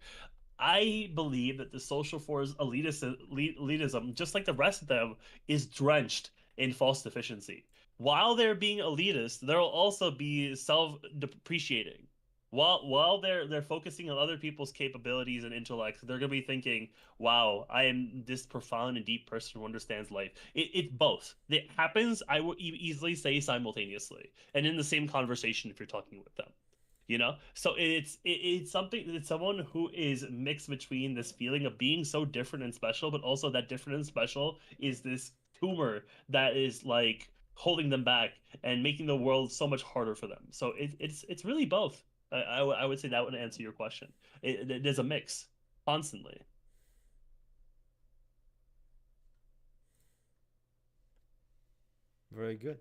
I believe that the social force elitism, just like the rest of them, is drenched in false deficiency. While they're being elitist, they'll also be self-depreciating. While they're focusing on other people's capabilities and intellect, they're gonna be thinking, "Wow, I am this profound and deep person who understands life." It's both. It happens. I would easily say simultaneously, and in the same conversation if you're talking with them. So it's something that someone who is mixed between this feeling of being so different and special, but also that different and special is this tumor that is like holding them back and making the world so much harder for them. So it's really both. I would say that would answer your question. There's a mix constantly. Very good.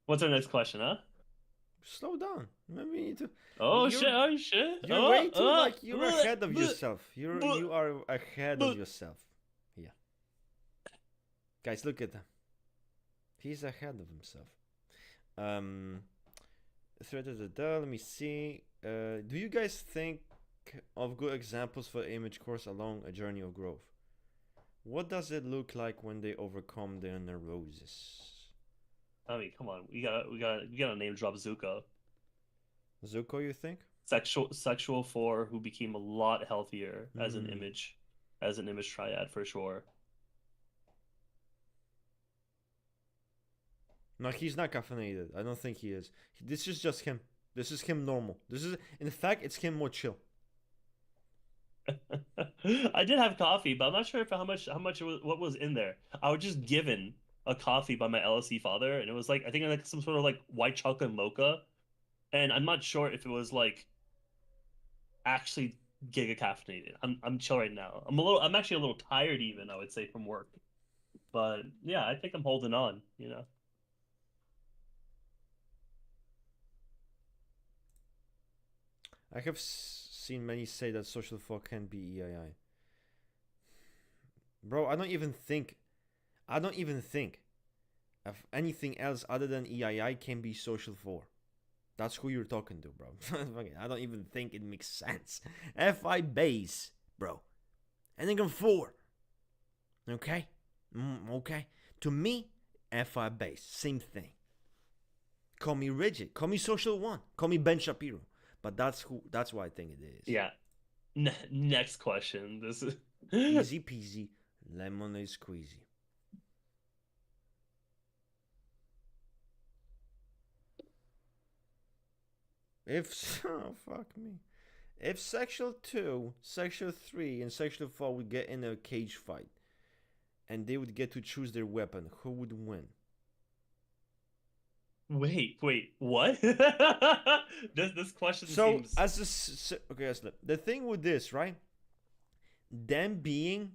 What's our next question, huh? Slow down. Maybe you need to. Oh You're shit! Oh shit! you're way too like you're ahead of yourself. You are ahead of yourself. Yeah. Guys, look at him. He's ahead of himself. Um, Let me see. Do you guys think of good examples for image cores along a journey of growth? What does it look like when they overcome their neurosis? I mean, come on, we gotta name drop Zuko. Zuko, you think? Sexual four who became a lot healthier Mm. as an image triad for sure. No, he's not caffeinated. I don't think he is. This is just him. This is him normal. This is, in fact, it's him more chill. I did have coffee, but I'm not sure if how much what was in there. I was just given a coffee by my LSE father, and it was like I think like some sort of like white chocolate mocha, and I'm not sure if it was like actually giga caffeinated. I'm chill right now. I'm actually a little tired even, I would say, from work. But yeah, I think I'm holding on. I have seen many say that social folk can be EII. Bro, I don't even think of anything else other than EII can be social for. That's who you're talking to, bro. I don't even think it makes sense. FI base, bro. Enneagram 4. Okay? Okay? To me, FI base, same thing. Call me rigid. Call me social 1. Call me Ben Shapiro. But that's what I think it is. Yeah. Next question. This is Easy peasy, lemonade squeezy. Oh fuck me. If sexual 2, sexual 3, and sexual 4 would get in a cage fight, and they would get to choose their weapon, who would win? Wait, what? This question So seems okay, the thing with this, right? Them being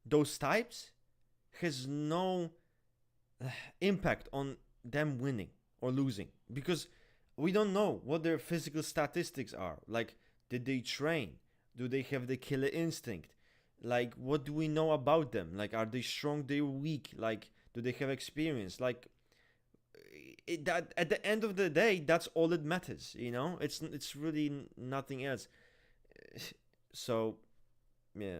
those types has no impact on them winning or losing, because We don't know what their physical statistics are. Like, did they train? Do they have the killer instinct? Like, what do we know about them? Like, are they strong? They're weak? Like, do they have experience? Like, that at the end of the day, that's all that matters. You know, it's really nothing else. So, yeah.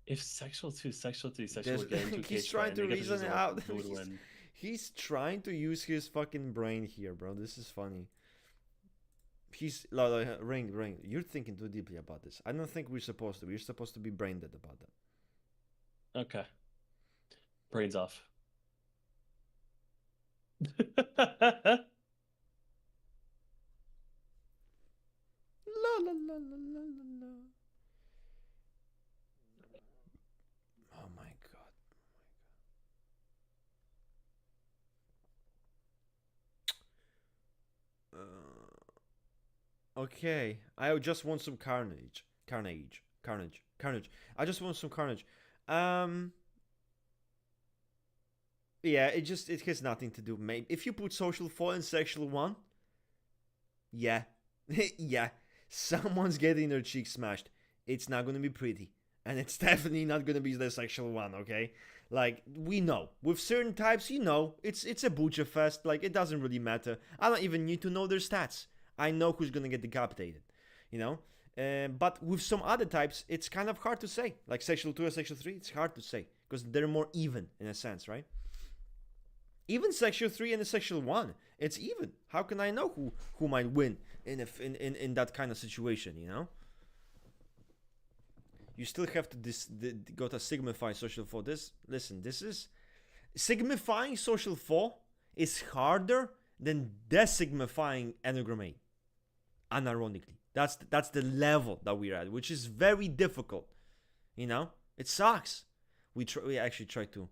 If sexual 2, sexual 3, sexual There's- were getting into a he's cage trying fight to and they get the reason it result, out. who would win? He's trying to use his fucking brain here, bro. This is funny. He's Ring. You're thinking too deeply about this. I don't think we're supposed to. We're supposed to be brain dead about that. Okay. Brains off. La la la la la la la. Oh my god. Okay, I just want some carnage. I just want some carnage. Yeah, it has nothing to do. Maybe if you put social 4 and sexual 1, yeah, yeah, someone's getting their cheek smashed. It's not gonna be pretty, and it's definitely not gonna be the sexual 1. Okay, like we know with certain types, you know, it's a butcher fest. Like it doesn't really matter. I don't even need to know their stats. I know who's gonna get decapitated, you know. But with some other types, it's kind of hard to say. Like sexual 2 or sexual 3, it's hard to say because they're more even in a sense, right? Even sexual 3 and the sexual 1, it's even. How can I know who might win in that kind of situation, you know? You still have to go to signify social 4. This is signifying social 4 is harder than designifying Enneagram 8. Unironically. That's the level that we're at, which is very difficult. You know? It sucks. We actually tried to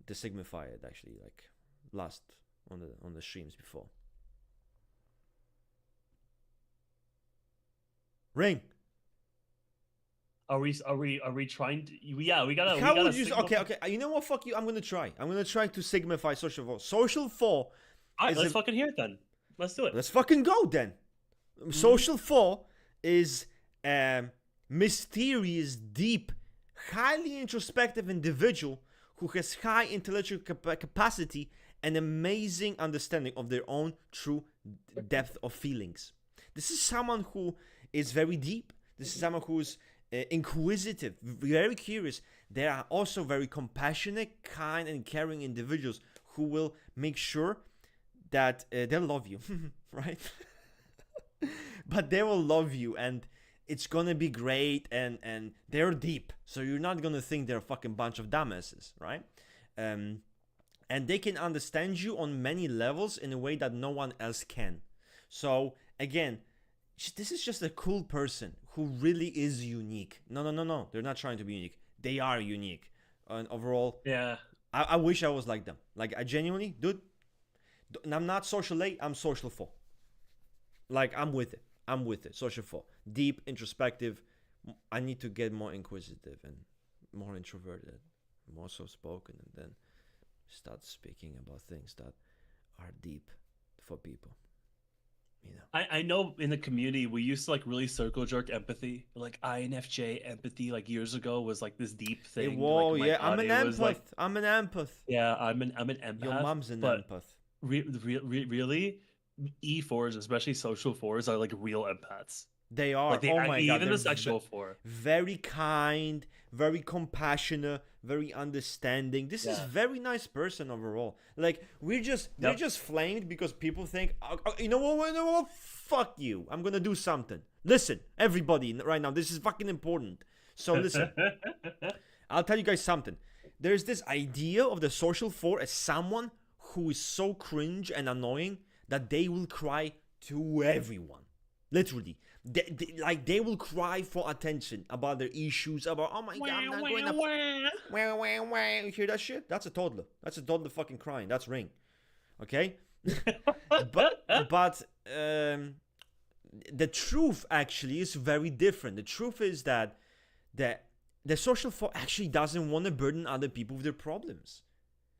designify it actually, like last on the streams before. Ring. Are we trying to? Yeah, we gotta. How we gotta would you? Okay. You know what? Fuck you. I'm gonna try. I'm gonna try to signify social 4. Social 4. All right, let's fucking hear it then. Let's do it. Let's fucking go then. Social 4 is mysterious, deep, highly introspective individual who has high intellectual capacity and amazing understanding of their own true depth of feelings. This is someone who is very deep. This is someone who's inquisitive, very curious. They are also very compassionate, kind, and caring individuals who will make sure that they'll love you, right? But they will love you, and it's gonna be great, and they're deep, so you're not gonna think they're a fucking bunch of dumbasses, right? And they can understand you on many levels in a way that no one else can. So again, this is just a cool person who really is unique. No, they're not trying to be unique. They are unique, and overall, yeah. I wish I was like them. Like I genuinely, dude. I'm not social 8. I'm social 4. Like I'm with it. Social 4. Deep, introspective. I need to get more inquisitive and more introverted, more soft-spoken, and then start speaking about things that are deep for people. You know. I know in the community we used to like really circle jerk empathy, like INFJ empathy, like years ago was like this deep thing. Whoa, like, yeah, I'm an empath. Like, I'm an empath. Yeah, I'm an empath. Your mom's an empath. Really, E4s, especially social 4s, are like real empaths. They are. Like oh my god, even the sexual 4. Very kind, very compassionate, very understanding. This is very nice person overall. Like they're just flamed because people think, oh, you know what? Fuck you. I'm gonna do something. Listen, everybody, right now, this is fucking important. So listen, I'll tell you guys something. There's this idea of the social 4 as someone who is so cringe and annoying that they will cry to everyone. Literally. They will cry for attention about their issues, about, oh my god, I'm not going to... You hear that shit? That's a toddler. That's a toddler fucking crying. That's Ring. Okay? but the truth actually is very different. The truth is that the social 4 actually doesn't want to burden other people with their problems.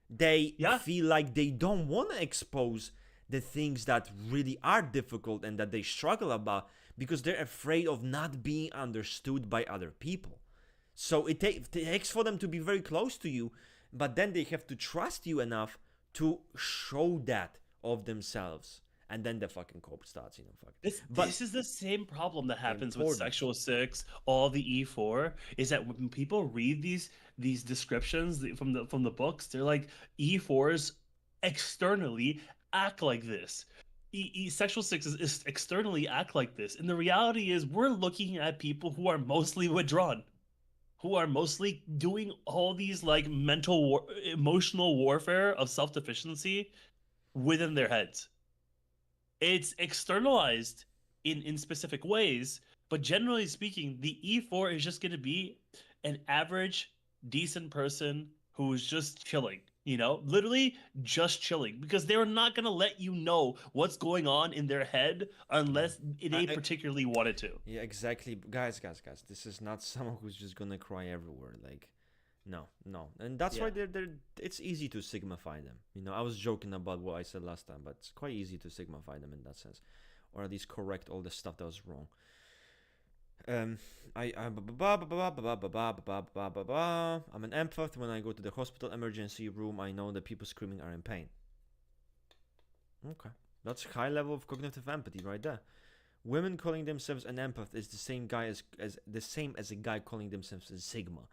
They Yeah. feel like they don't want to expose the things that really are difficult and that they struggle about because they're afraid of not being understood by other people. So it takes for them to be very close to you, but then they have to trust you enough to show that of themselves. And then the fucking cope starts, fucking. This is the same problem that happens with Important. sexual 6, all the E4, is that when people read these descriptions from the books, they're like E4s externally act like this. Sexual 6 is externally act like this. And the reality is we're looking at people who are mostly withdrawn, who are mostly doing all these like emotional warfare of self-deficiency within their heads. It's externalized in specific ways, but generally speaking, the E4 is just going to be an average, decent person who's just chilling, literally just chilling, because they're not going to let you know what's going on in their head unless they particularly wanted to. Yeah, exactly. Guys, this is not someone who's just gonna cry everywhere. Like, no. And that's why it's easy to signify them. I was joking about what I said last time, but it's quite easy to signify them in that sense, or at least correct all the stuff that was wrong. I'm an empath. When I go to the hospital emergency room, I know that people screaming are in pain. Okay, that's high level of cognitive empathy right there. Women calling themselves an empath is the same as a guy calling themselves a Sigma.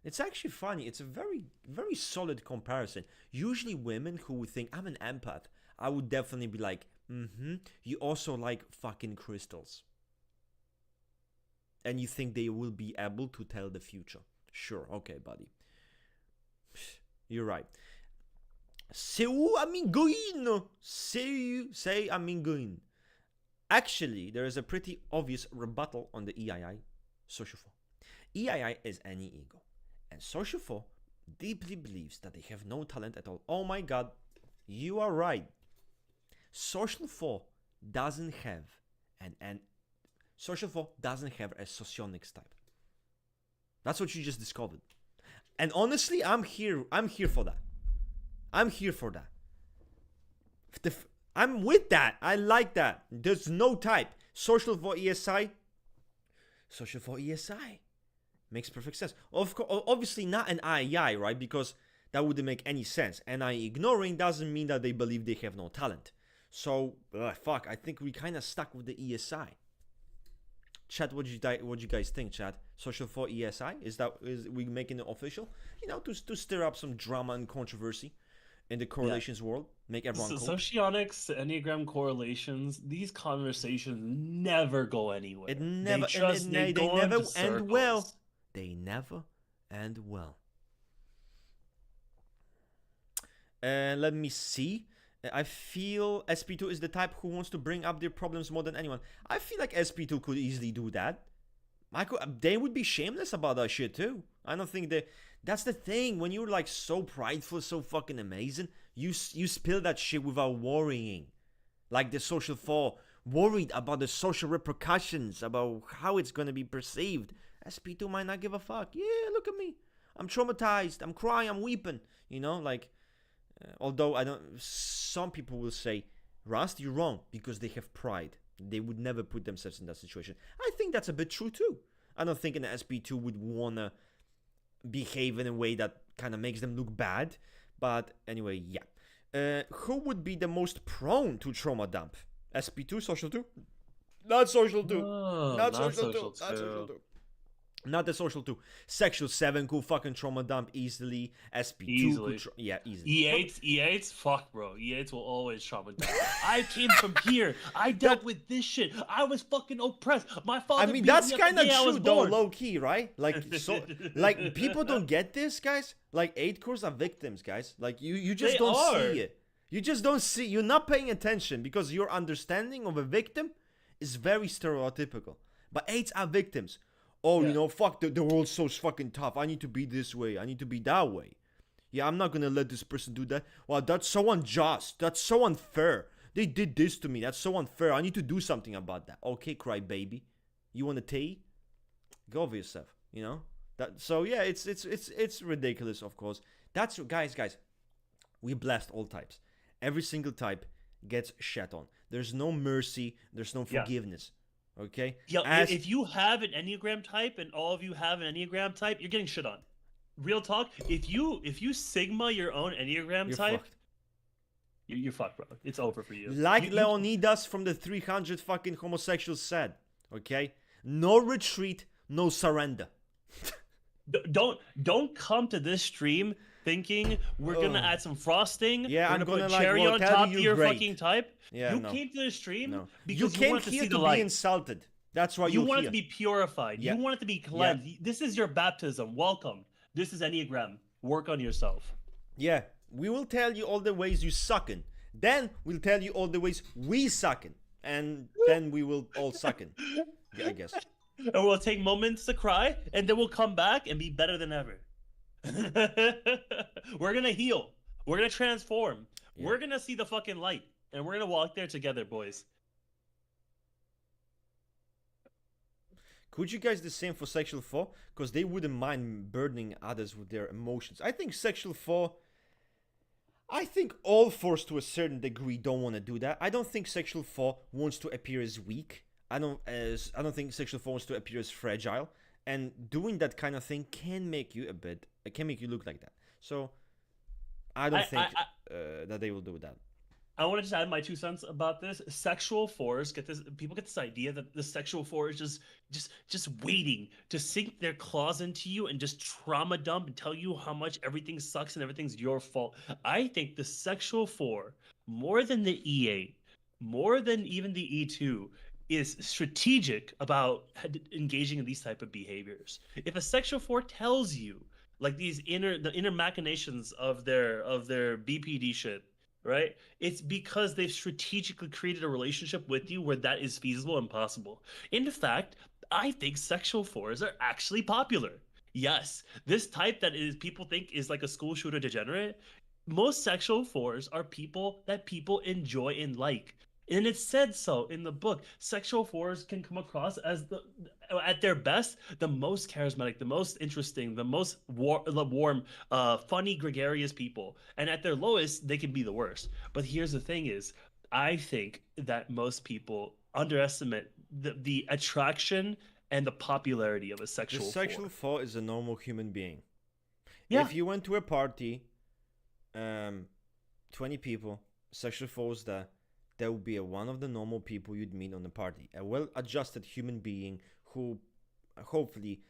It's actually funny. It's a very, very solid comparison. Usually women who would think I'm an empath, I would definitely be like, you also like fucking crystals. And you think they will be able to tell the future. Sure, okay, buddy. You're right. Say amengoin. Actually, there is a pretty obvious rebuttal on the EII, social 4. EII is any ego. And social 4 deeply believes that they have no talent at all. Oh my god, you are right. Social 4 doesn't have social 4 doesn't have a socionics type. That's what you just discovered. And honestly, I'm here for that. I'm with that. I like that. There's no type. Social 4 ESI. Social 4 ESI. Makes perfect sense. Of course, obviously not an IEI, right? Because that wouldn't make any sense. And ignoring doesn't mean that they believe they have no talent. So, fuck, I think we kind of stuck with the ESI. Chat, what you guys think, chat? Social 4 ESI? Is we making it official? To stir up some drama and controversy in the correlations world. Make everyone cool. Socionics, Enneagram correlations, these conversations never go anywhere. It never, they never end well. They never end well. Let me see. I feel SP2 is the type who wants to bring up their problems more than anyone. I feel like SP2 could easily do that. They would be shameless about that shit too. I don't think that's the thing. When you're like so prideful, so fucking amazing, you spill that shit without worrying. Like the social 4, worried about the social repercussions, about how it's gonna be perceived. SP2 might not give a fuck. Yeah, look at me. I'm traumatized. I'm crying. I'm weeping. Although some people will say, Rust, you're wrong, because they have pride. They would never put themselves in that situation. I think that's a bit true too. I don't think an SP2 would wanna behave in a way that kind of makes them look bad. But anyway, yeah. Who would be the most prone to trauma dump? SP2, social 2? Not social 2. Not social 2. Not social 2. Not the social 2. Sexual 7 could fucking trauma dump easily. SP2 easily. Could easily. E8s, fuck bro. E8s will always trauma dump. I came from here. I dealt with this shit. I was fucking oppressed. My father. I mean, that's kind of true though, low key, right? Like, so, like people don't get this, guys. Like 8 cores are victims, guys. Like you just don't see it. You just don't see. You're not paying attention because your understanding of a victim is very stereotypical. But 8s are victims. Oh, fuck, the world's so fucking tough. I need to be this way. I need to be that way. Yeah, I'm not gonna let this person do that. Well, that's so unjust. That's so unfair. They did this to me. That's so unfair. I need to do something about that. Okay, cry baby. You want a tea? Go over yourself. That. So yeah, it's ridiculous, of course. That's guys. We blast all types. Every single type gets shat on. There's no mercy. There's no forgiveness. Okay? Yo, if you have an Enneagram type and all of you have an Enneagram type, you're getting shit on. Real talk. If you Sigma your own Enneagram You're type, fucked. you're fucked, bro. It's over for you. Like Leonidas from the 300 fucking homosexuals said. Okay? No retreat, no surrender. Don't come to this stream thinking we're gonna add some frosting. Yeah, we're I'm gonna gonna put cherry on tell top you of your great. fucking type. Yeah, you no. came to the stream No. because You came wanted to here see the to light. be insulted. That's why You you're wanted here. to be purified. Yeah. You wanted to be cleansed. This is your baptism. Welcome. This is Enneagram. Work on yourself. Yeah, we will tell you all the ways you sucking. Then we'll tell you all the ways we sucking. And then we will all sucking. Yeah, I guess. And we'll take moments to cry, and then we'll come back and be better than ever. We're gonna heal. We're gonna transform. Yeah. We're gonna see the fucking light, and we're gonna walk there together, boys. Could you guys the same for sexual 4? Because they wouldn't mind burdening others with their emotions. I think sexual 4... I think all 4s to a certain degree don't want to do that. I don't think sexual 4 wants to appear as weak. I don't think sexual 4 wants to appear as fragile. And doing that kind of thing can make you can make you look like that. So I don't think that they will do that. I want to just add my 2 cents about this. Sexual 4s people get this idea that the sexual 4 is just waiting to sink their claws into you and just trauma dump and tell you how much everything sucks and everything's your fault. I think the sexual 4, more than the E8, more than even the E2, is strategic about engaging in these type of behaviors. If a sexual 4 tells you like the inner machinations of their BPD shit, right? It's because they've strategically created a relationship with you where that is feasible and possible. In fact, I think sexual 4s are actually popular. Yes, this type that is people think is like a school shooter degenerate. Most sexual 4s are people that people enjoy and like. And it said so in the book. Sexual 4s can come across as at their best, the most charismatic, the most interesting, the most warm, funny, gregarious people. And at their lowest, they can be the worst. But here's the thing is, I think that most people underestimate the attraction and the popularity of a sexual 4. The sexual 4 is a normal human being. Yeah. If you went to a party, 20 people, sexual 4 is there. That would be one of the normal people you'd meet on the party. A well-adjusted human being who, hopefully,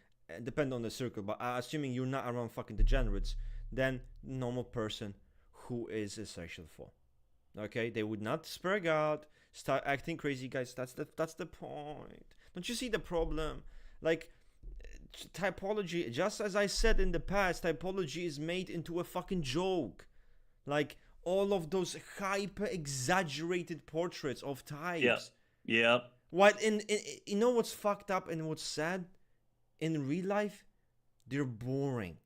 depend on the circle, but assuming you're not around fucking degenerates, then normal person who is a sexual 4. Okay? They would not spurg out, start acting crazy, guys. That's the point. Don't you see the problem? Like, typology, just as I said in the past, typology is made into a fucking joke. Like, all of those hyper exaggerated portraits of types. Yeah. What in you know what's fucked up and what's sad? In real life, they're boring.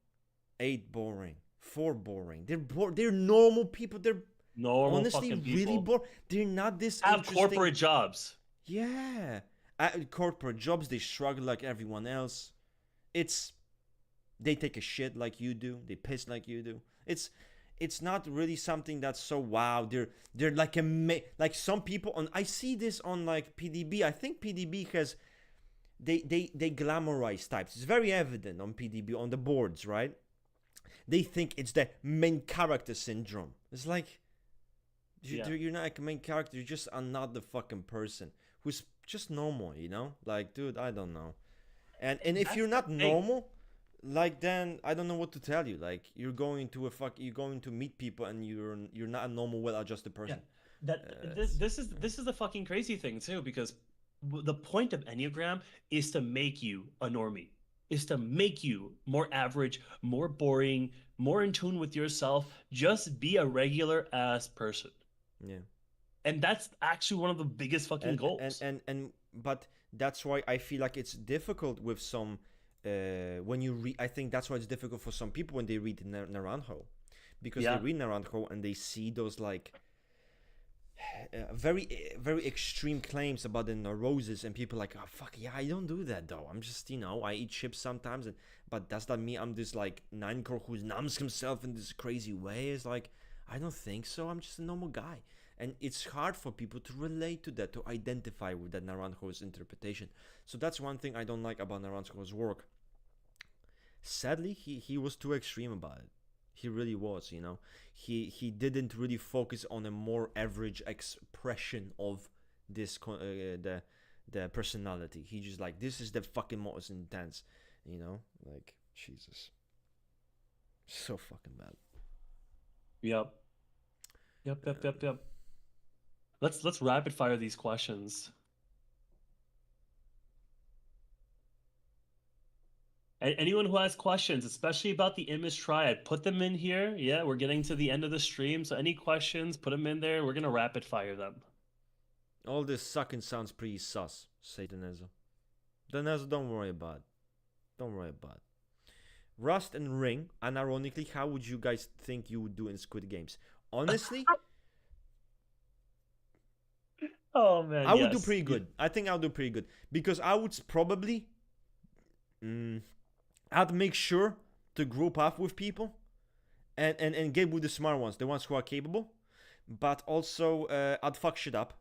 8 boring. 4 boring. They're normal people. They're normal honestly fucking really people. boring. They're not this Have interesting. corporate jobs. Yeah. At corporate jobs, they struggle like everyone else. They take a shit like you do. They piss like you do. It's not really something that's so wow. They're like like some people on. I see this on like PDB. I think PDB has they glamorize types. It's very evident on PDB on the boards, right? They think it's the main character syndrome. It's like you're not like a main character. You're just another fucking person who's just normal, you know? Like, dude, I don't know. And if you're not normal, like, then I don't know what to tell you. Like, you're going to meet people and you're not a normal, well-adjusted person. Yeah. This is the fucking crazy thing too, because the point of Enneagram is to make you a normie, is to make you more average, more boring, more in tune with yourself. Just be a regular ass person. Yeah. And that's actually one of the biggest fucking goals. But that's why I feel like it's difficult with some when you read. I think that's why it's difficult for some people when they read Naranjo, because they read Naranjo and they see those like very very extreme claims about the neuroses, and people like, oh fuck yeah, I don't do that though. I'm just, I eat chips sometimes, but does that mean I'm this like 9-core who numbs himself in this crazy way? It's like, I don't think so. I'm just a normal guy. And it's hard for people to relate to that, to identify with that Naranjo's interpretation. So that's one thing I don't like about Naranjo's work. Sadly, he was too extreme about it. He really was, you know. He didn't really focus on a more average expression of this the personality. He just like, this is the fucking most intense, you know, like Jesus, so fucking bad. Yep. Let's rapid fire these questions. Anyone who has questions, especially about the image triad, put them in here. Yeah, we're getting to the end of the stream, so any questions, put them in there. We're gonna rapid fire them. All this sucking sounds pretty sus, Satanism. Danezo, don't worry about it. Don't worry about it. Rust and Ring, unironically, how would you guys think you would do in Squid Games? Honestly, oh man, I would do pretty good. I think I'll do pretty good because I would probably, I'd make sure to group up with people, and get with the smart ones, the ones who are capable, but also I'd fuck shit up.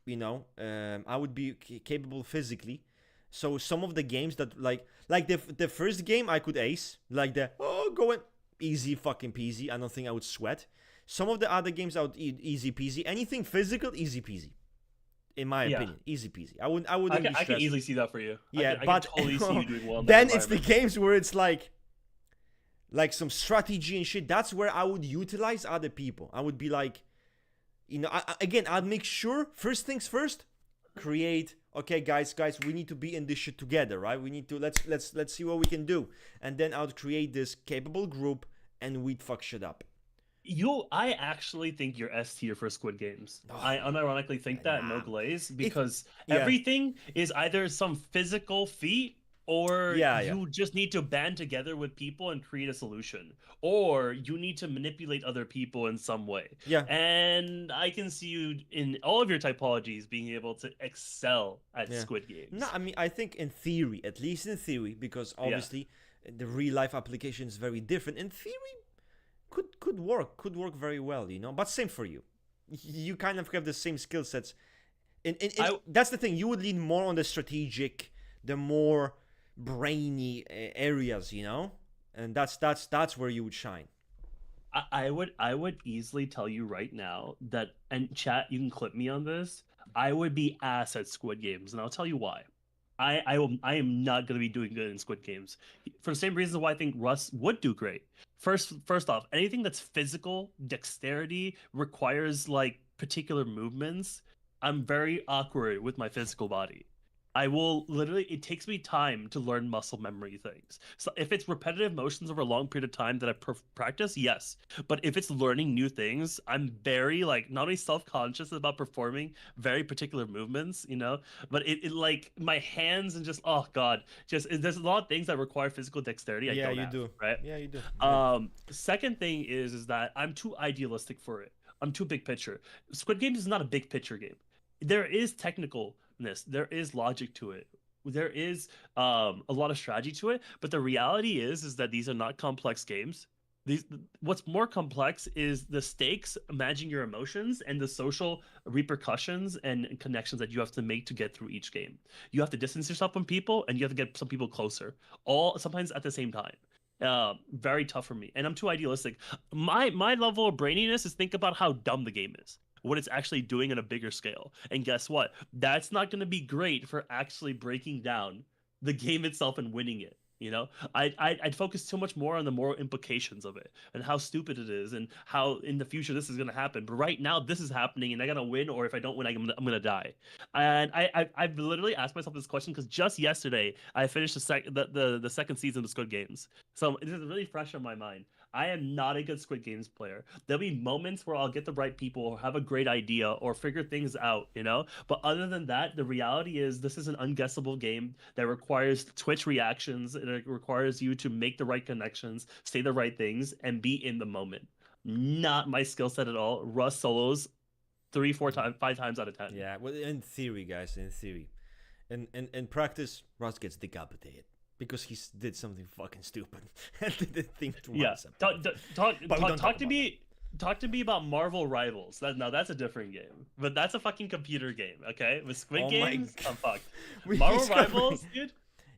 You know, I would be capable physically. So some of the games that like the first game I could ace, like going easy fucking peasy. I don't think I would sweat. Some of the other games I would easy peasy. Anything physical, easy peasy. In my opinion, easy peasy. I wouldn't be stressed. I can easily see that for you. Yeah, I but can totally see you doing well in then that it's the games where it's like some strategy and shit. That's where I would utilize other people. I would be like, you know, I'd make sure first things first, create. Okay, guys, we need to be in this shit together, right? We need to let's see what we can do, and then I'd create this capable group, and we'd fuck shit up. I actually think you're S tier for Squid Games. Oh, I unironically think that, no glaze, because yeah. everything is either some physical feat or you just need to band together with people and create a solution, or you need to manipulate other people in some way. Yeah. And I can see you in all of your typologies being able to excel at Squid Games. No, I mean, I think in theory, at least in theory, because obviously the real life application is very different. In theory, could work very well, you know. But same for you. You kind of have the same skill sets. That's the thing. You would lean more on the strategic, the more brainy areas, you know, and that's where you would shine. I would easily tell you right now that, and chat, you can clip me on this. I would be ass at Squid Games, and I'll tell you why. I am not going to be doing good in Squid Games for the same reasons why I think Russ would do great. First off, anything that's physical, dexterity, requires like particular movements. I'm very awkward with my physical body. I will literally, it takes me time to learn muscle memory things. So if it's repetitive motions over a long period of time that I practice, yes. But if it's learning new things, I'm very like not only self-conscious about performing very particular movements, you know, but it like my hands and just, oh God, there's a lot of things that require physical dexterity. I don't have, right? Yeah, you do. Second thing is that I'm too idealistic for it. I'm too big picture. Squid Games is not a big picture game. There is technicalness, there is logic to it, there is a lot of strategy to it, but the reality is that these are not complex games. What's more complex is the stakes, managing your emotions, and the social repercussions and connections that you have to make to get through each game. You have to distance yourself from people, and you have to get some people closer, all sometimes at the same time. Very tough for me, and I'm too idealistic. My level of braininess is think about how dumb the game is, what it's actually doing on a bigger scale. And guess what? That's not going to be great for actually breaking down the game itself and winning it. You know, I'd focus too much more on the moral implications of it and how stupid it is and how in the future this is going to happen. But right now this is happening and I got to win, or if I don't win, I'm going to die. And I've literally asked myself this question because just yesterday I finished the second season of Squid Games. So this is really fresh on my mind. I am not a good Squid Games player. There'll be moments where I'll get the right people or have a great idea or figure things out, you know? But other than that, the reality is this is an unguessable game that requires Twitch reactions. It requires you to make the right connections, say the right things, and be in the moment. Not my skill set at all. Russ solos 3, 4 times, 5 times out of 10. Yeah, well, in theory, guys, in theory. In practice, Russ gets decapitated. Because he did something fucking stupid and didn't think twice. Yeah, talk to me. talk to me about Marvel Rivals. Now that's a different game, but that's a fucking computer game. Okay, with Squid Oh my Games, I'm God. fucked. We Marvel discovered- Rivals, dude.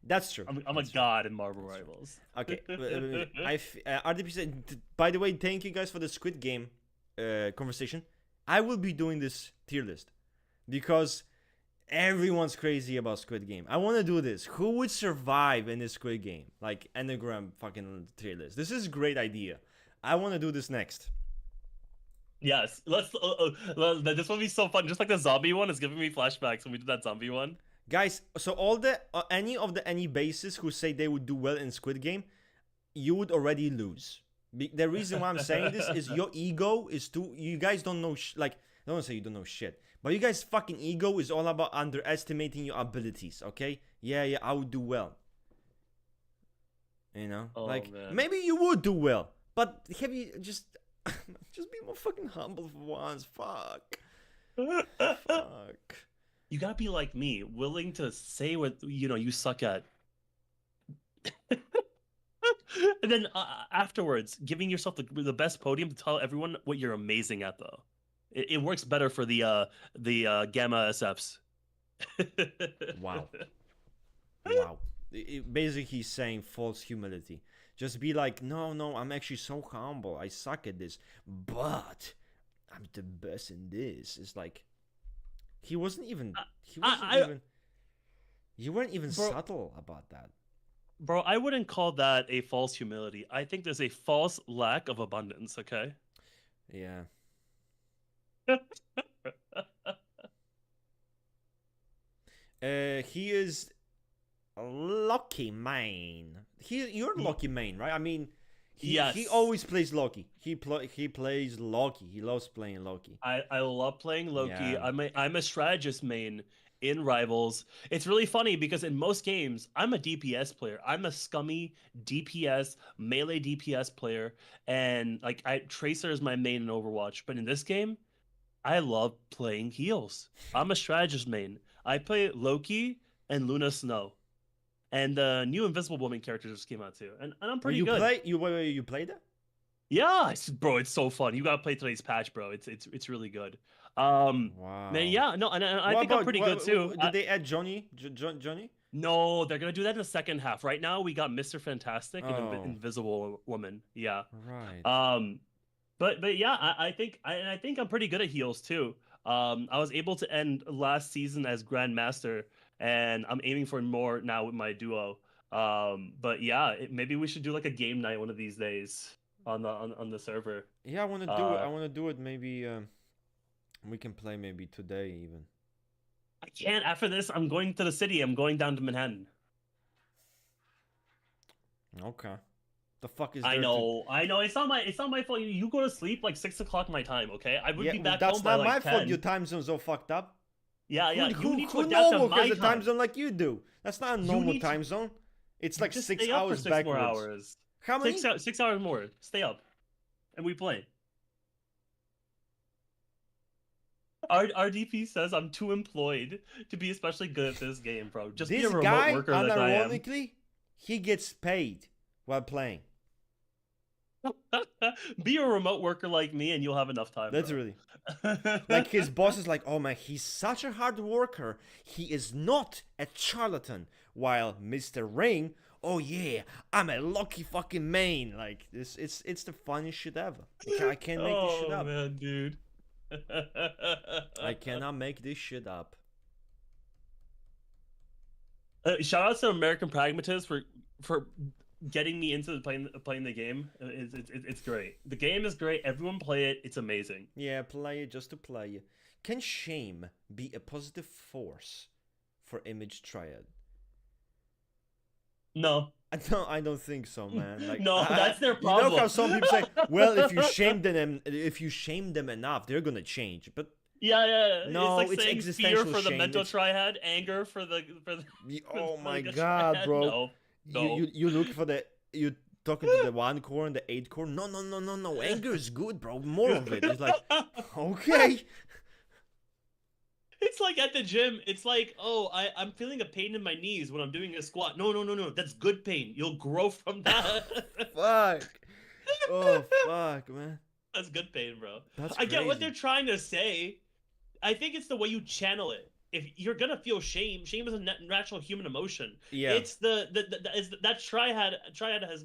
That's true. I'm a That's true. god in Marvel Rivals. Okay, RDP said, by the way, thank you guys for the Squid Game conversation. I will be doing this tier list because everyone's crazy about Squid Game. I want to do this. Who would survive in this Squid Game? Like Enneagram fucking tier list. This is a great idea. I want to do this next. Yes, this will be so fun. Just like the zombie one is giving me flashbacks when we did that zombie one. Guys, so all the any bases who say they would do well in Squid Game, you would already lose. The reason why I'm saying this is your ego is too. You guys don't know like I don't say you don't know shit, but you guys fucking ego is all about underestimating your abilities. Okay? Yeah, I would do well. You know, like man. maybe you would do well, but have you just be more fucking humble for once? Fuck. Fuck. You gotta be like me, willing to say what you suck at, and then afterwards, giving yourself the best podium to tell everyone what you're amazing at. Though, it works better for the gamma SFs. Wow. Basically, he's saying false humility. Just be like, no, I'm actually so humble. I suck at this, but I'm the best in this. It's like. He wasn't even. You weren't even subtle about that. Bro, I wouldn't call that a false humility. I think there's a false lack of abundance, okay? Yeah. He is a lucky man. You're lucky man, right? I mean, he always plays Loki. He plays Loki. He loves playing Loki. I love playing Loki. Yeah. I'm a strategist main in Rivals. It's really funny because in most games, I'm a DPS player. I'm a scummy DPS, melee DPS player, and like Tracer is my main in Overwatch. But in this game, I love playing heals. I'm a strategist main. I play Loki and Luna Snow. And the new Invisible Woman character just came out too, and I'm pretty good. You played it? Yeah, bro, it's so fun. You gotta play today's patch, bro. It's really good. Wow. Man, yeah, no, and I think I'm pretty good too. Did they add Johnny? Johnny? No, they're gonna do that in the second half. Right now, we got Mr. Fantastic and Invisible Woman. Yeah. Right. But yeah, I think I'm pretty good at heals too. I was able to end last season as Grandmaster, and I'm aiming for more now with my duo. But yeah, maybe we should do like a game night one of these days on the server. Yeah, I want to do it. I want to do it. Maybe we can play maybe today even. I can't. After this, I'm going to the city. I'm going down to Manhattan. Okay. The fuck is? I know. It's not my fault. You go to sleep like 6 o'clock my time. Okay, I would be back home by like 10. That's not my fault. Your time zone's all fucked up. Yeah. Who normal has a time zone like you do? That's not a normal time zone. It's like 6 hours for 6 backwards. more hours. How many? 6 hours more. Stay up, and we play. RDP says I'm too employed to be especially good at this game, bro. Just be a remote worker like I am. Unironically, he gets paid while playing. Be a remote worker like me, and you'll have enough time. Literally. Like his boss is like, oh man, he's such a hard worker. He is not a charlatan. While Mr. Ring, oh yeah, I'm a lucky fucking main. Like this, it's the funniest shit ever. I can't make this shit up. Oh man, dude. I cannot make this shit up. Shout out to American Pragmatist for getting me into playing the game. It's great. The game is great. Everyone play it. It's amazing. Yeah, play it just to play it. Can shame be a positive force for Image Triad? No. No, I don't think so, man. Like, no, that's their problem. You know how some people say, "Well, if you shame them enough, they're gonna change." But yeah. No, it's like saying existential fear for the shame. mental triad, anger for the Oh my the god, triad. bro! No. You look for you talking to the 1 core and the 8 core. No. Anger is good, bro. More of it. It's like, okay. It's like at the gym. It's like, oh, I'm feeling a pain in my knees when I'm doing a squat. No. That's good pain. You'll grow from that. Fuck. Oh, fuck, man. That's good pain, bro. That's I get what crazy. they're trying to say. I think it's the way you channel it. If you're gonna feel shame, shame is a natural human emotion. Yeah. It's that triad has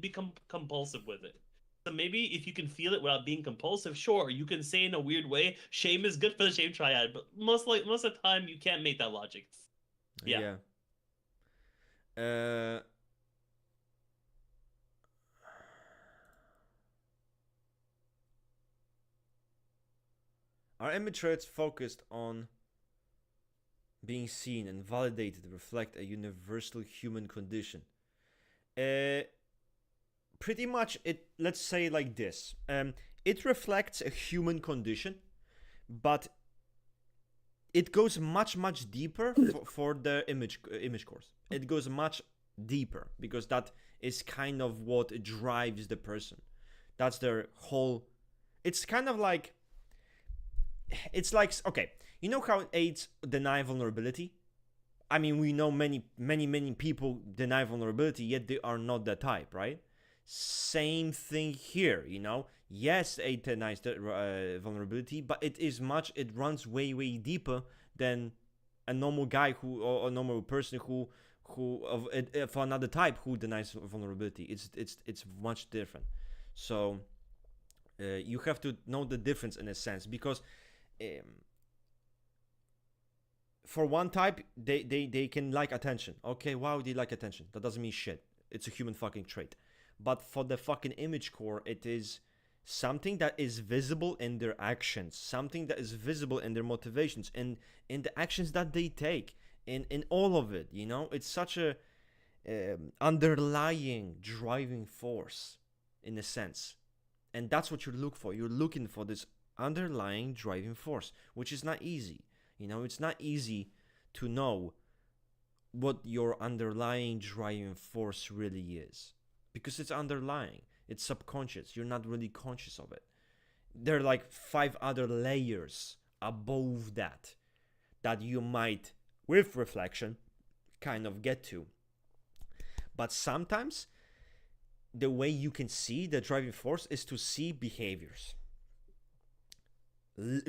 become compulsive with it. So maybe if you can feel it without being compulsive, sure, you can say in a weird way, shame is good for the shame triad, but most of the time you can't make that logic. Yeah. Yeah. Uh, Are image traits focused on being seen and validated reflect a universal human condition? Uh, Pretty much it, let's say like this. It reflects a human condition, but it goes much deeper for the image course. It goes much deeper because that is kind of what drives the person. That's their whole. It's kind of like. It's like, okay, you know how AIDS deny vulnerability? I mean, we know many people deny vulnerability, yet they are not the type, right? Same thing here, you know. Yes, AIDS denies the vulnerability, but it runs way deeper than a normal guy or a normal person who of another type who denies vulnerability. It's much different. So you have to know the difference in a sense because for one type, they can like attention. Okay, wow, they like attention. That doesn't mean shit. It's a human fucking trait. But for the fucking image core, it is something that is visible in their actions, something that is visible in their motivations, in the actions that they take, in all of it. You know, it's such a underlying driving force, in a sense, and that's what you look for. You're looking for this underlying driving force, which is not easy. You know, it's not easy to know what your underlying driving force really is because it's underlying, it's subconscious, you're not really conscious of it. There are like 5 other layers above that you might, with reflection, kind of get to. But sometimes the way you can see the driving force is to see behaviors.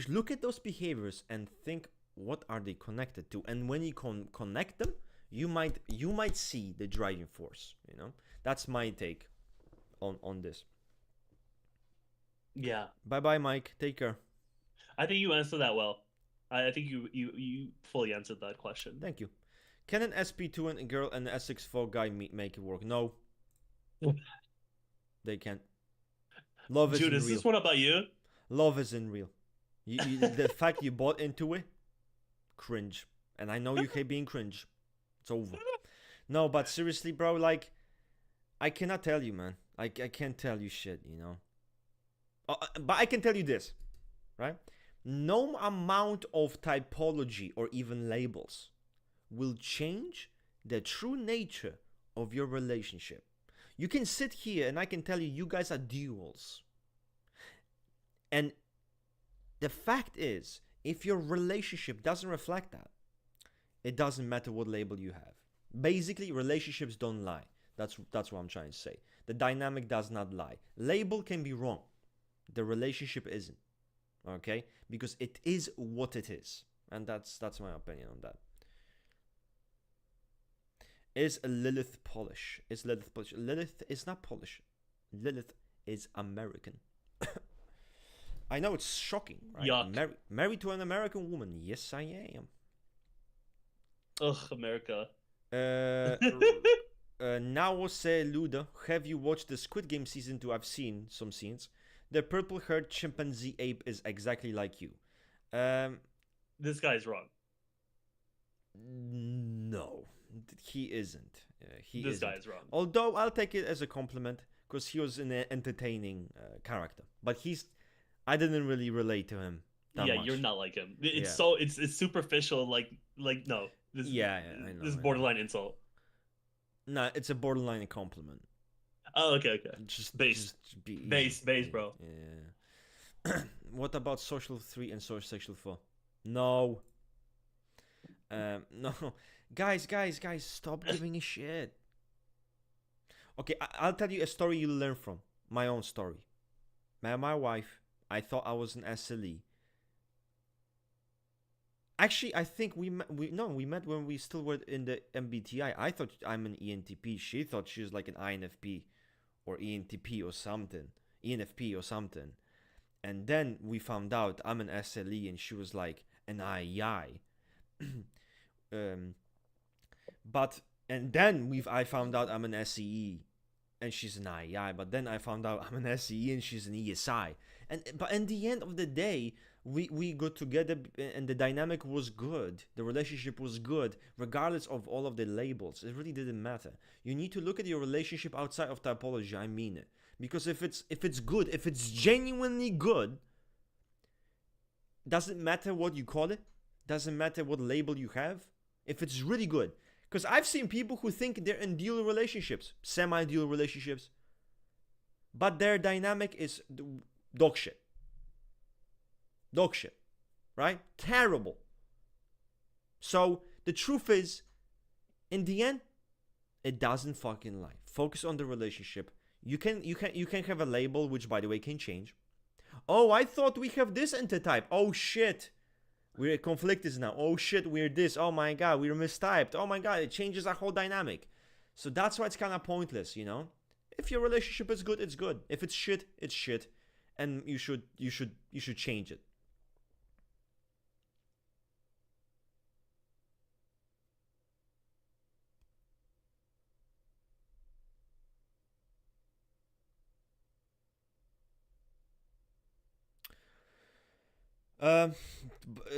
Look at those behaviors and think, what are they connected to? And when you connect them, you might see the driving force. You know, that's my take on this. Yeah. Bye, Mike. Take care. I think you answered that well. I think you fully answered that question. Thank you. Can an SP2 and a girl and an S64 guy make it work? No, they can't. Love isn't Dude, is real. this one about you? Love isn't real. The fact you bought into it, cringe. And I know you hate being cringe. It's over. No, but seriously, bro, like, I cannot tell you, man. I can't tell you shit, you know. But I can tell you this, right? No amount of typology or even labels will change the true nature of your relationship. You can sit here and I can tell you, you guys are duals. And the fact is, if your relationship doesn't reflect that, it doesn't matter what label you have. Basically, relationships don't lie. That's what I'm trying to say. The dynamic does not lie. Label can be wrong. The relationship isn't. Okay? Because it is what it is. And that's my opinion on that. Is Lilith Polish? Is Lilith Polish? Lilith is not Polish. Lilith is American. I know it's shocking, right? Yuck. Married to an American woman. Yes, I am. Ugh, America. Now say Luda, have you watched the Squid Game season 2? I've seen some scenes. The purple-haired chimpanzee ape is exactly like you. This guy's wrong. No, he isn't. This guy is wrong. Although I'll take it as a compliment because he was an entertaining character. But I didn't really relate to him that much. You're not like him. It's superficial. Like no. This, I know. This is borderline insult. No, it's a borderline compliment. Oh, okay. Just base, bro. Yeah. What about Social 3 and Social Sexual 4? No. No. Guys, stop giving a shit. Okay, I'll tell you a story you'll learn from. My own story. Met my wife. I thought I was an SLE. Actually, I think we met when we still were in the MBTI. I thought I'm an ENTP. She thought she was like an INFP or ENTP or something. ENFP or something. And then we found out I'm an SLE and she was like an IEI. And then I found out I'm an SEE and she's an IEI. But then I found out I'm an SEE and she's an ESI. But in the end of the day, we got together and the dynamic was good. The relationship was good, regardless of all of the labels. It really didn't matter. You need to look at your relationship outside of typology. I mean it. Because if it's good, if it's genuinely good, doesn't matter what you call it, doesn't matter what label you have. If it's really good, because I've seen people who think they're in dual relationships, semi-dual relationships, but their dynamic is dog shit. Dog shit, right? Terrible. So the truth is, in the end, it doesn't fucking lie. Focus on the relationship. You can have a label, which by the way can change. Oh, I thought we have this antitype. Oh shit, we're conflicted now. Oh shit, we're this. Oh my god, we're mistyped. Oh my god, it changes our whole dynamic. So that's why it's kind of pointless, you know. If your relationship is good, it's good. If it's shit, it's shit, and you should change it.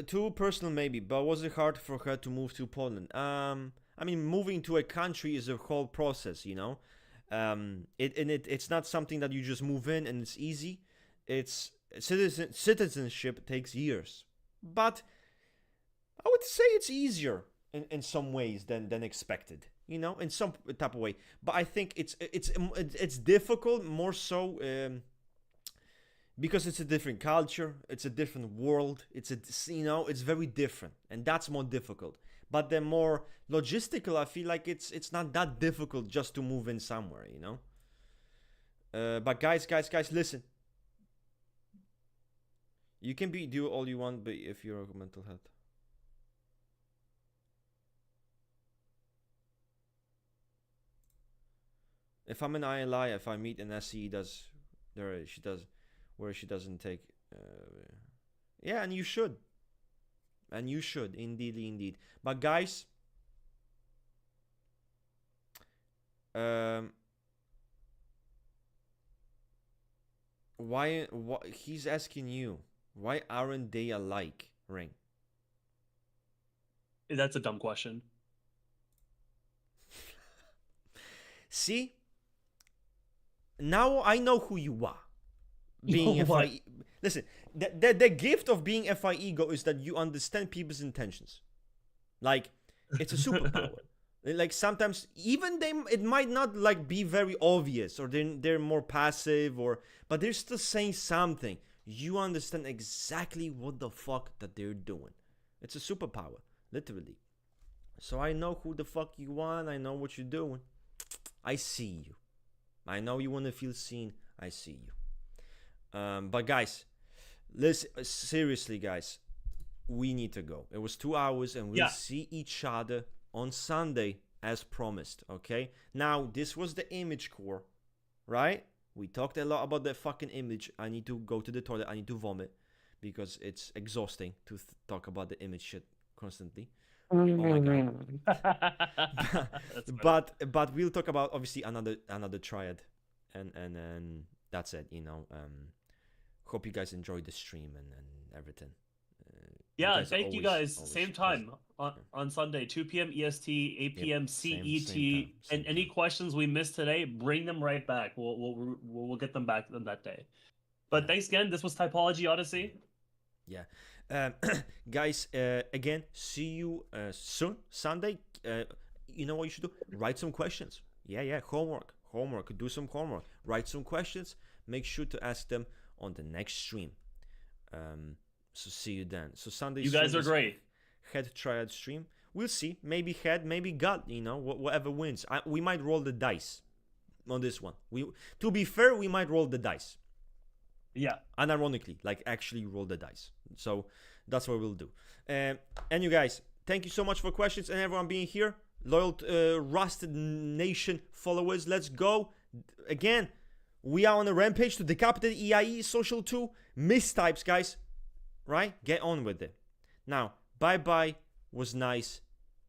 Too personal maybe, but was it hard for her to move to Poland? I mean, moving to a country is a whole process, you know. It's not something that you just move in and it's easy. It's citizenship takes years, but I would say it's easier in some ways than expected, you know, in some type of way. But I think it's difficult more so. Because it's a different culture, it's a different world, it's very different, and that's more difficult. But the more logistical, I feel like it's not that difficult just to move in somewhere, you know. But guys, listen. You can do all you want, but if you're mental health. If I'm an ILI, if I meet an SE, where she doesn't take yeah, and you should indeed. But guys, why he's asking you, why aren't they alike, Ring? That's a dumb question. See, now I know who you are. Being FI, listen, the gift of being FI ego is that you understand people's intentions. Like, it's a superpower. Like sometimes even it might not like be very obvious, or they're more passive, but they're still saying something. You understand exactly what the fuck that they're doing. It's a superpower, literally. So I know who the fuck you want. I know what you're doing. I see you. I know you want to feel seen. I see you. But guys, listen, seriously, guys, we need to go. It was 2 hours, and we'll see each other on Sunday as promised. Okay. Now this was the image core, right? We talked a lot about the fucking image. I need to go to the toilet. I need to vomit because it's exhausting to talk about the image shit constantly. Oh my god. but we'll talk about obviously another triad, and that's it. You know. Hope you guys enjoyed the stream and everything. Yeah, thank you guys. Same time on Sunday, 2 p.m. EST, 8 p.m. CET. Same and any questions we missed today, bring them right back. We'll get them back on that day. But thanks again. This was Typology Odyssey. Yeah. Guys, again, see you soon, Sunday. You know what you should do? Write some questions. Yeah. Homework. Do some homework. Write some questions. Make sure to ask them on the next stream. So see you then. So Sunday. You guys are great. Head triad stream. We'll see. Maybe head, maybe gut. You know, whatever wins. We might roll the dice on this one. To be fair, we might roll the dice. Yeah. unironically, like actually roll the dice. So that's what we'll do. And you guys, thank you so much for questions and everyone being here. Loyal Rusted Nation followers, let's go. Again, we are on a rampage to decapitate EIE Social 2 mistypes, guys. Right? Get on with it. Now, bye-bye was nice.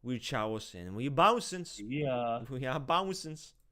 We're chows and we're bouncing. Yeah. We are bouncing.